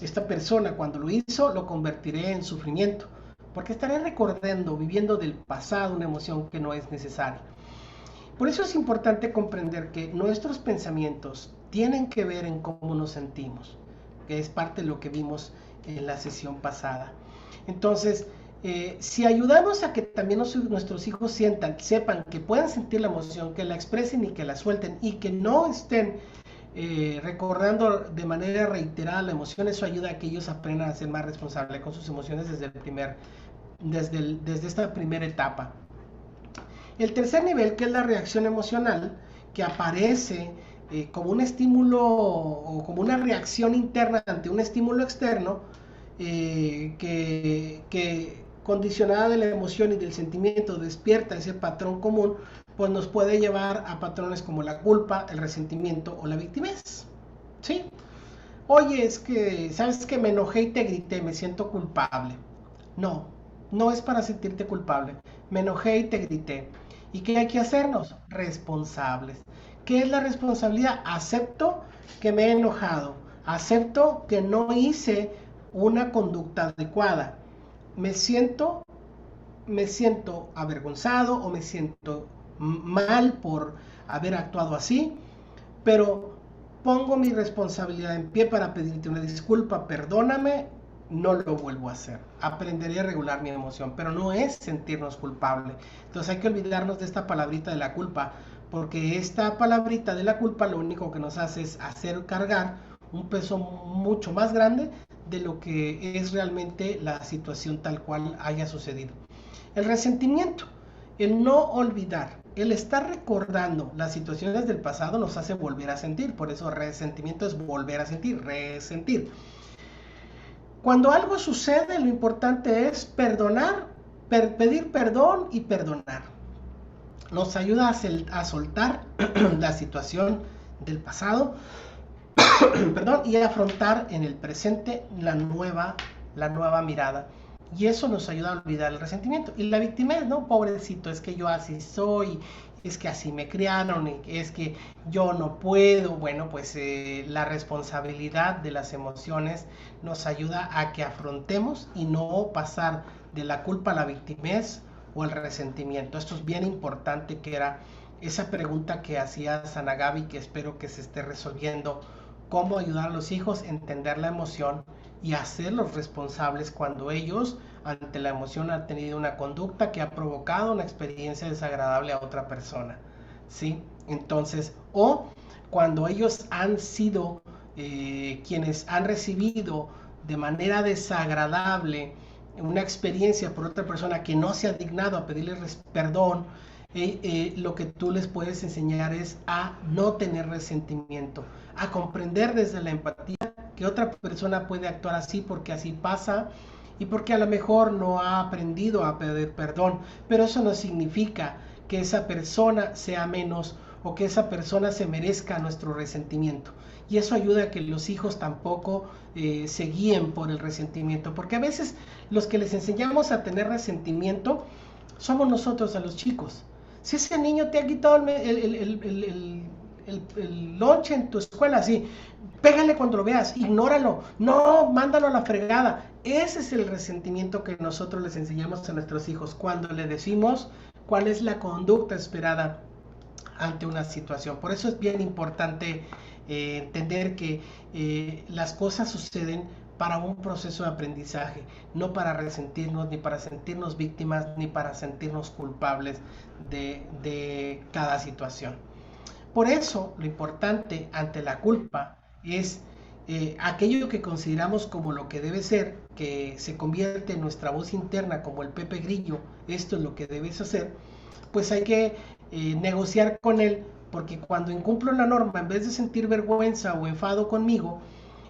esta persona cuando lo hizo, lo convertiré en sufrimiento, porque estaré recordando, viviendo del pasado una emoción que no es necesaria. Por eso es importante comprender que nuestros pensamientos tienen que ver en cómo nos sentimos, que es parte de lo que vimos en la sesión pasada. Entonces, si ayudamos a que también nuestros hijos sepan que pueden sentir la emoción, que la expresen y que la suelten y que no estén recordando de manera reiterada la emoción, eso ayuda a que ellos aprendan a ser más responsables con sus emociones desde esta primera etapa. El tercer nivel, que es la reacción emocional, que aparece como un estímulo o como una reacción interna ante un estímulo externo, que condicionada de la emoción y del sentimiento despierta ese patrón común, pues nos puede llevar a patrones como la culpa, el resentimiento o la victimez. ¿Sí? Oye, es que, ¿sabes que me enojé y te grité, me siento culpable? No, no es para sentirte culpable. Me enojé y te grité. ¿Y qué hay que hacernos? Responsables. ¿Qué es la responsabilidad? Acepto que me he enojado. Acepto que no hice una conducta adecuada. Me siento avergonzado o me siento mal por haber actuado así, pero pongo mi responsabilidad en pie para pedirte una disculpa, perdóname, no lo vuelvo a hacer. Aprenderé a regular mi emoción, pero no es sentirnos culpable. Entonces hay que olvidarnos de esta palabrita de la culpa, porque esta palabrita de la culpa lo único que nos hace es hacer cargar un peso mucho más grande de lo que es realmente la situación tal cual haya sucedido. El resentimiento, el no olvidar, el estar recordando las situaciones del pasado nos hace volver a sentir. Por eso resentimiento es volver a sentir, resentir. Cuando algo sucede, lo importante es perdonar, pedir perdón y perdonar. nos ayuda a soltar la situación del pasado, perdón, y a afrontar en el presente la nueva mirada. Y eso nos ayuda a olvidar el resentimiento. Y la victimez, ¿no? Pobrecito, es que yo así soy, es que así me criaron, es que yo no puedo. Bueno, pues la responsabilidad de las emociones nos ayuda a que afrontemos y no pasar de la culpa a la victimez o el resentimiento. Esto es bien importante, que era esa pregunta que hacía Sanagabi, que espero que se esté resolviendo. Cómo ayudar a los hijos a entender la emoción y hacerlos responsables cuando ellos, ante la emoción, han tenido una conducta que ha provocado una experiencia desagradable a otra persona, ¿sí? Entonces, o cuando ellos han sido quienes han recibido de manera desagradable una experiencia por otra persona que no se ha dignado a pedirle perdón, lo que tú les puedes enseñar es a no tener resentimiento, a comprender desde la empatía que otra persona puede actuar así porque así pasa y porque a lo mejor no ha aprendido a pedir perdón, pero eso no significa que esa persona sea menos o que esa persona se merezca nuestro resentimiento. Y eso ayuda a que los hijos tampoco se guíen por el resentimiento, porque a veces los que les enseñamos a tener resentimiento somos nosotros a los chicos. Si ese niño te ha quitado el lonche en tu escuela, sí, pégale cuando lo veas, ignóralo, no, mándalo a la fregada. Ese es el resentimiento que nosotros les enseñamos a nuestros hijos cuando le decimos cuál es la conducta esperada ante una situación. Por eso es bien importante entender que las cosas suceden para un proceso de aprendizaje, no para resentirnos, ni para sentirnos víctimas, ni para sentirnos culpables de cada situación. Por eso, lo importante ante la culpa es aquello que consideramos como lo que debe ser, que se convierte en nuestra voz interna como el Pepe Grillo, esto es lo que debes hacer, pues hay que negociar con él, porque cuando incumplo la norma, en vez de sentir vergüenza o enfado conmigo,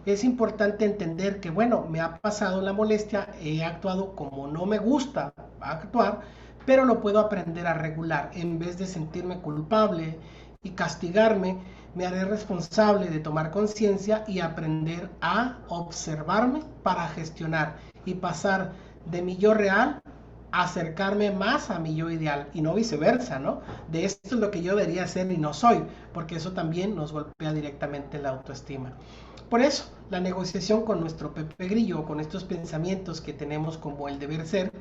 es importante entender que, bueno, me ha pasado la molestia, he actuado como no me gusta actuar, pero lo puedo aprender a regular. En vez de sentirme culpable y castigarme, me haré responsable de tomar conciencia y aprender a observarme para gestionar y pasar de mi yo real a acercarme más a mi yo ideal y no viceversa, ¿no? De esto es lo que yo debería ser y no soy, porque eso también nos golpea directamente la autoestima. Por eso, la negociación con nuestro Pepe Grillo, con estos pensamientos que tenemos como el deber ser,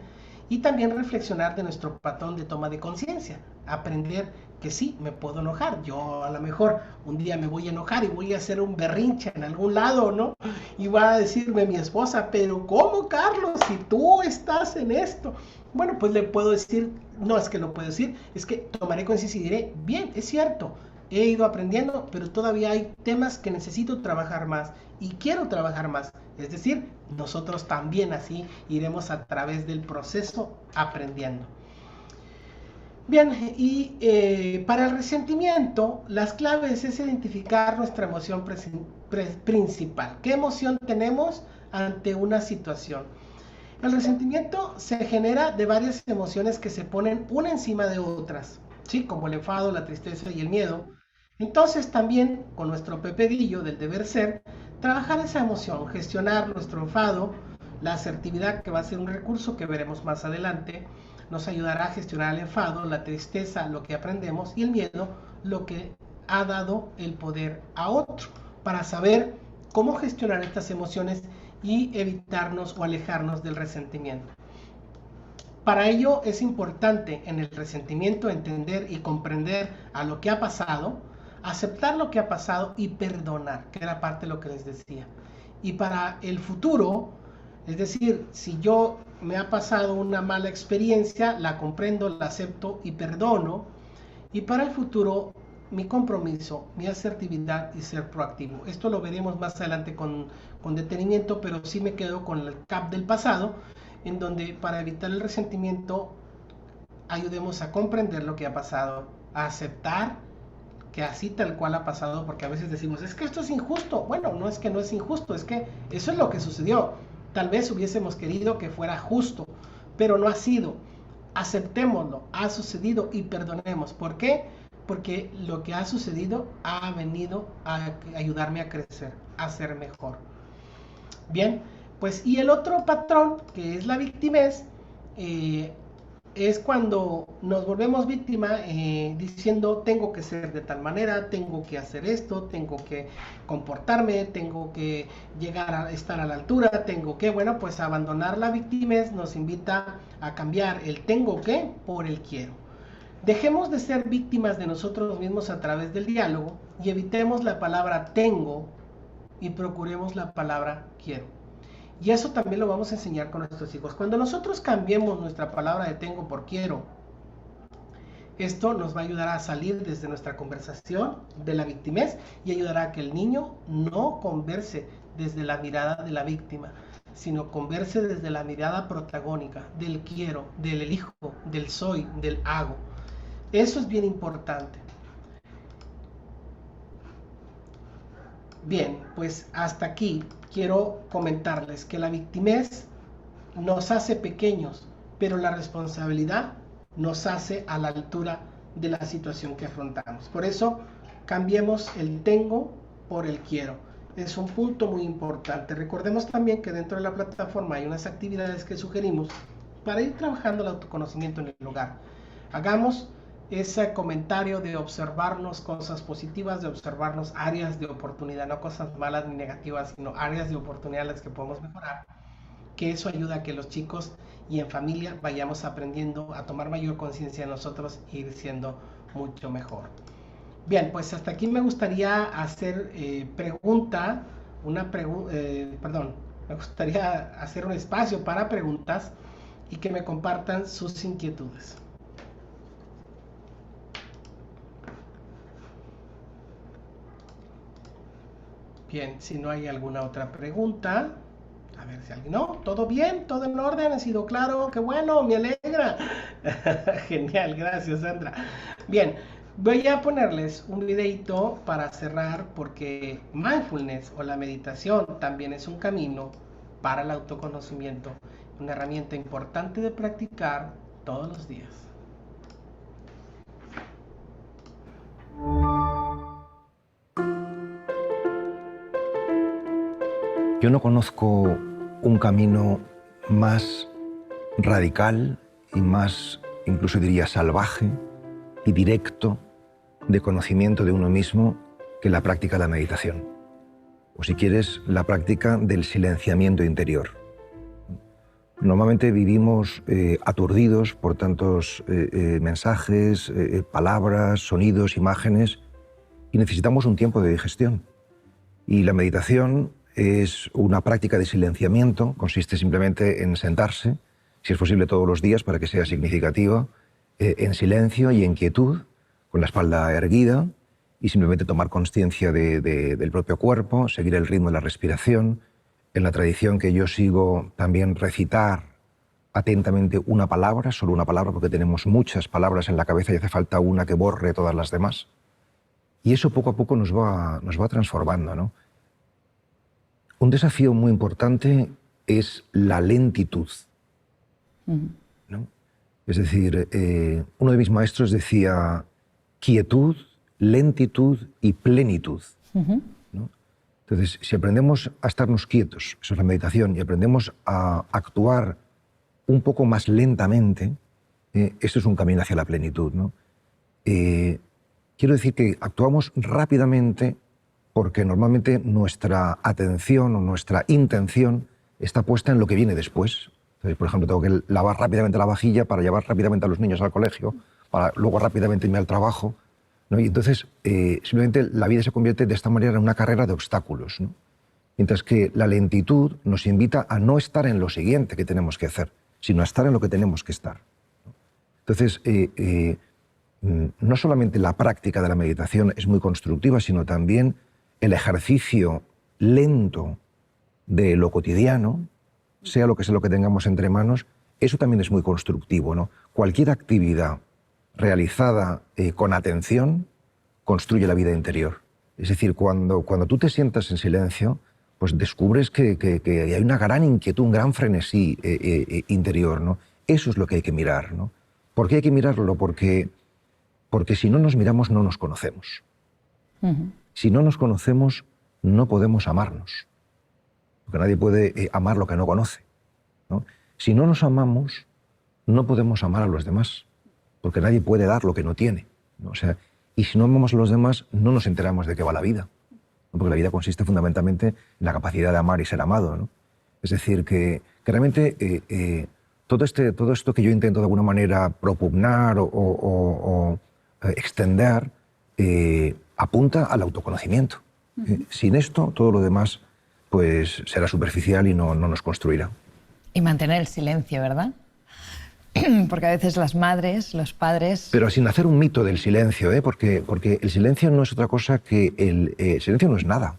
y también reflexionar de nuestro patrón de toma de conciencia, aprender que sí, me puedo enojar, yo a lo mejor un día me voy a enojar y voy a hacer un berrinche en algún lado, ¿no? Y va a decirme mi esposa, pero ¿cómo, Carlos, si tú estás en esto? Bueno, pues le puedo decir, no es que lo puedo decir, es que tomaré conciencia y diré, bien, es cierto, he ido aprendiendo, pero todavía hay temas que necesito trabajar más y quiero trabajar más. Es decir, nosotros también así iremos a través del proceso aprendiendo. Bien, y para el resentimiento, las claves es identificar nuestra emoción principal. ¿Qué emoción tenemos ante una situación? El resentimiento se genera de varias emociones que se ponen una encima de otras, ¿sí? Como el enfado, la tristeza y el miedo. Entonces también con nuestro Pepe Grillo del deber ser, trabajar esa emoción, gestionar nuestro enfado, la asertividad, que va a ser un recurso que veremos más adelante, nos ayudará a gestionar el enfado, la tristeza, lo que aprendemos, y el miedo, lo que ha dado el poder a otro, para saber cómo gestionar estas emociones y evitarnos o alejarnos del resentimiento. Para ello es importante en el resentimiento entender y comprender a lo que ha pasado, aceptar lo que ha pasado y perdonar, que era parte de lo que les decía. Y para el futuro, es decir, si yo me ha pasado una mala experiencia, la comprendo, la acepto y perdono. Y para el futuro, mi compromiso, mi asertividad y ser proactivo. Esto lo veremos más adelante con detenimiento, pero sí me quedo con el cap del pasado, en donde para evitar el resentimiento, ayudemos a comprender lo que ha pasado, a aceptar que así tal cual ha pasado, porque a veces decimos, es que esto es injusto. Bueno, no es que no es injusto, es que eso es lo que sucedió. Tal vez hubiésemos querido que fuera justo, pero no ha sido. aceptémoslo, ha sucedido y perdonemos. ¿Por qué? Porque lo que ha sucedido ha venido a ayudarme a crecer, a ser mejor. Bien, pues y el otro patrón, que es la victimez, es cuando nos volvemos víctima diciendo tengo que ser de tal manera, tengo que hacer esto, tengo que comportarme, tengo que llegar a estar a la altura, tengo que, bueno, pues abandonar la victimez nos invita a cambiar el tengo que por el quiero. Dejemos de ser víctimas de nosotros mismos a través del diálogo y evitemos la palabra tengo y procuremos la palabra quiero. Y eso también lo vamos a enseñar con nuestros hijos. Cuando nosotros cambiemos nuestra palabra de tengo por quiero, esto nos va a ayudar a salir desde nuestra conversación de la victimez y ayudará a que el niño no converse desde la mirada de la víctima, sino converse desde la mirada protagónica, del quiero, del elijo, del soy, del hago. Eso es bien importante. Bien, pues hasta aquí quiero comentarles que la victimez nos hace pequeños, pero la responsabilidad nos hace a la altura de la situación que afrontamos. Por eso, cambiemos el tengo por el quiero. Es un punto muy importante. Recordemos también que dentro de la plataforma hay unas actividades que sugerimos para ir trabajando el autoconocimiento en el hogar. Hagamos ese comentario de observarnos cosas positivas, de observarnos áreas de oportunidad, no cosas malas ni negativas, sino áreas de oportunidad en las que podemos mejorar, que eso ayuda a que los chicos y en familia vayamos aprendiendo a tomar mayor conciencia de nosotros e ir siendo mucho mejor. Bien, pues hasta aquí me gustaría hacer me gustaría hacer un espacio para preguntas y que me compartan sus inquietudes. Bien, si no hay alguna otra pregunta, a ver si alguien... No, todo bien, todo en orden, ha sido claro, qué bueno, me alegra. Genial, gracias Sandra. Bien, voy a ponerles un videito para cerrar porque mindfulness o la meditación también es un camino para el autoconocimiento, una herramienta importante de practicar todos los días. Yo no conozco un camino más radical y más, incluso diría, salvaje y directo de conocimiento de uno mismo que la práctica de la meditación. O si quieres, la práctica del silenciamiento interior. Normalmente vivimos aturdidos por tantos mensajes, palabras, sonidos, imágenes, y necesitamos un tiempo de digestión. Y la meditación es una práctica de silenciamiento, consiste simplemente en sentarse, si es posible todos los días para que sea significativa, en silencio y en quietud, con la espalda erguida, y simplemente tomar conciencia del propio cuerpo, seguir el ritmo de la respiración. En la tradición que yo sigo, también recitar atentamente una palabra, solo una palabra, porque tenemos muchas palabras en la cabeza y hace falta una que borre todas las demás. Y eso poco a poco nos va transformando, ¿no? Un desafío muy importante es la lentitud, ¿no? Es decir, uno de mis maestros decía quietud, lentitud y plenitud, ¿no? Entonces, si aprendemos a estarnos quietos, eso es la meditación, y aprendemos a actuar un poco más lentamente, eso es un camino hacia la plenitud, ¿no? Quiero decir que actuamos rápidamente porque normalmente nuestra atención o nuestra intención está puesta en lo que viene después. Entonces, por ejemplo, tengo que lavar rápidamente la vajilla para llevar rápidamente a los niños al colegio, para luego rápidamente irme al trabajo, ¿no? Y entonces, simplemente la vida se convierte de esta manera en una carrera de obstáculos, ¿no? Mientras que la lentitud nos invita a no estar en lo siguiente que tenemos que hacer, sino a estar en lo que tenemos que estar, ¿no? Entonces, no solamente la práctica de la meditación es muy constructiva, sino también el ejercicio lento de lo cotidiano, sea lo que tengamos entre manos, eso también es muy constructivo, ¿no? Cualquier actividad realizada con atención construye la vida interior. Es decir, cuando tú te sientas en silencio, pues descubres que hay una gran inquietud, un gran frenesí interior, ¿no? Eso es lo que hay que mirar, ¿no? ¿Por qué hay que mirarlo? Porque si no nos miramos no nos conocemos. Si no nos conocemos no podemos amarnos. Porque nadie puede amar lo que no conoce, ¿no? Si no nos amamos no podemos amar a los demás. Porque nadie puede dar lo que no tiene, ¿no? O sea, y si no amamos a los demás no nos enteramos de qué va la vida, ¿no? Porque la vida consiste fundamentalmente en la capacidad de amar y ser amado, ¿no? Es decir, que realmente todo esto que yo intento de alguna manera propugnar o extender apunta al autoconocimiento. Sin esto, todo lo demás pues, será superficial y no nos construirá. Y mantener el silencio, ¿verdad? Porque a veces las madres, los padres... Pero sin hacer un mito del silencio, porque el silencio no es otra cosa que... El silencio no es nada.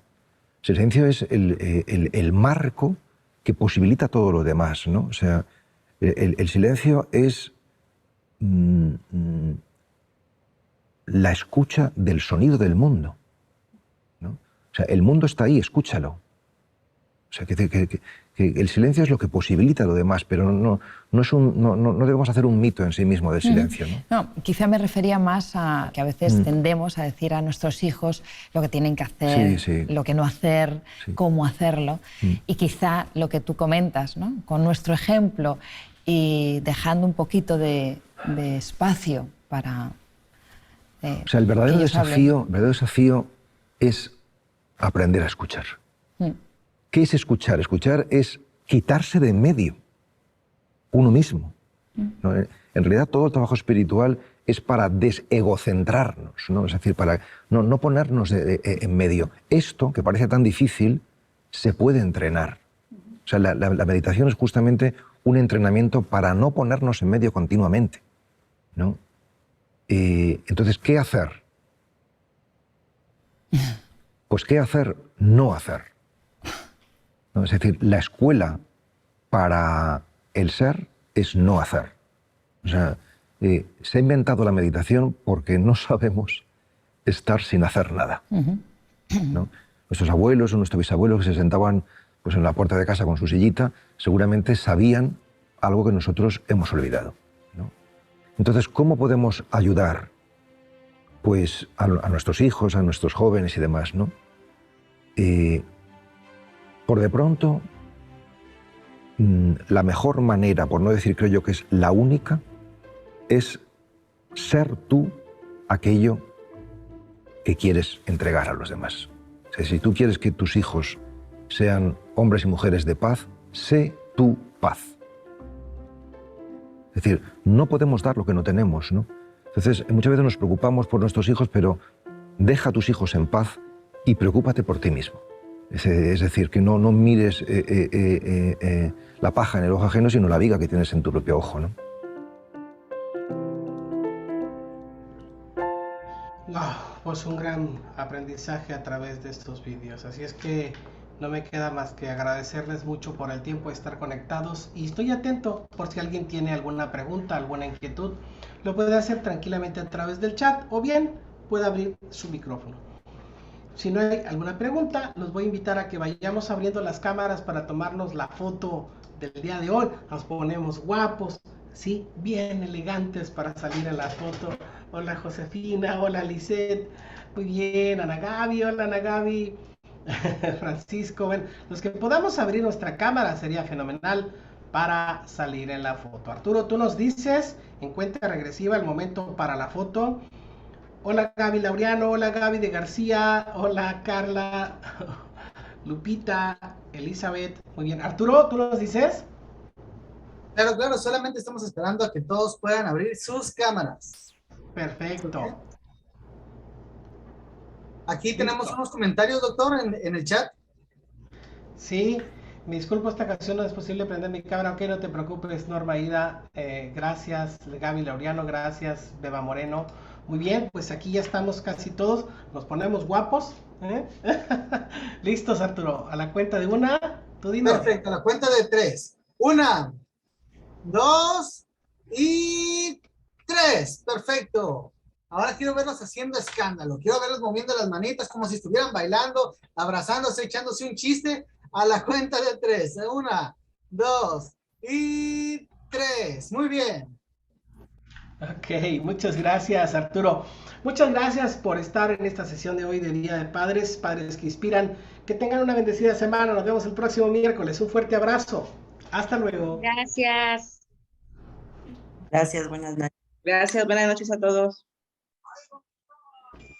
El silencio es el marco que posibilita todo lo demás, ¿no? O sea, el silencio es la escucha del sonido del mundo, ¿no? O sea, el mundo está ahí, escúchalo. O sea, que el silencio es lo que posibilita lo demás, pero no debemos hacer un mito en sí mismo del silencio, ¿no? No, quizá me refería más a que a veces tendemos a decir a nuestros hijos lo que tienen que hacer, lo que no hacer, cómo hacerlo. Y quizá lo que tú comentas, ¿no? Con nuestro ejemplo y dejando un poquito de espacio para... o sea, el verdadero desafío es aprender a escuchar. ¿Qué es escuchar? Escuchar es quitarse de en medio uno mismo, ¿no? En realidad todo el trabajo espiritual es para desegocentrarnos, ¿no? Es decir, para no ponernos en medio. Esto, que parece tan difícil, se puede entrenar. O sea, la meditación es justamente un entrenamiento para no ponernos en medio continuamente, ¿no? Entonces, ¿qué hacer? Pues ¿qué hacer? No hacer. ¿No? Es decir, la escuela para el ser es no hacer. O sea, se ha inventado la meditación porque no sabemos estar sin hacer nada, ¿no? Nuestros abuelos o nuestros bisabuelos que se sentaban pues, en la puerta de casa con su sillita, seguramente sabían algo que nosotros hemos olvidado, ¿no? Entonces, ¿cómo podemos ayudar pues, a nuestros hijos, a nuestros jóvenes y demás, ¿no? Por de pronto, la mejor manera, por no decir creo yo que es la única, es ser tú aquello que quieres entregar a los demás. O sea, si tú quieres que tus hijos sean hombres y mujeres de paz, sé tú paz. Es decir, no podemos dar lo que no tenemos, ¿no? Entonces, muchas veces nos preocupamos por nuestros hijos, pero deja a tus hijos en paz y preocúpate por ti mismo. Es decir, que no mires la paja en el ojo ajeno, sino la viga que tienes en tu propio ojo, ¿no? Pues un gran aprendizaje a través de estos vídeos. Así es que no me queda más que agradecerles mucho por el tiempo de estar conectados y estoy atento por si alguien tiene alguna pregunta, alguna inquietud. Lo puede hacer tranquilamente a través del chat o bien puede abrir su micrófono. Si no hay alguna pregunta, los voy a invitar a que vayamos abriendo las cámaras para tomarnos la foto del día de hoy. Nos ponemos guapos, ¿sí? Bien elegantes para salir en la foto. Hola Josefina, hola Lisette, muy bien, Ana Gaby, hola Ana Gaby, Francisco. Bueno, los que podamos abrir nuestra cámara sería fenomenal para salir en la foto. Arturo, tú nos dices, en cuenta regresiva, el momento para la foto. Hola Gaby Laureano, hola Gaby de García, hola Carla, Lupita, Elizabeth, muy bien. Arturo, ¿tú nos dices? Claro, claro, solamente estamos esperando a que todos puedan abrir sus cámaras. Perfecto. Aquí tenemos unos comentarios, doctor, en el chat. Sí, me disculpo, esta ocasión no es posible prender mi cámara. Ok, no te preocupes, Norma Ida, gracias Gaby Laureano, gracias Beba Moreno. Muy bien, pues aquí ya estamos casi todos, nos ponemos guapos, ¿eh? Listos, Arturo, a la cuenta de una, tú dinos. Perfecto, a la cuenta de 3. 1, 2 y 3. Perfecto. Ahora quiero verlos haciendo escándalo, quiero verlos moviendo las manitas como si estuvieran bailando, abrazándose, echándose un chiste. A la cuenta de 3. 1, 2 y 3. Muy bien. Ok, muchas gracias, Arturo. Muchas gracias por estar en esta sesión de hoy de Día de Padres, Padres que Inspiran. Que tengan una bendecida semana. Nos vemos el próximo miércoles. Un fuerte abrazo. Hasta luego. Gracias. Gracias, buenas noches. Gracias, buenas noches a todos.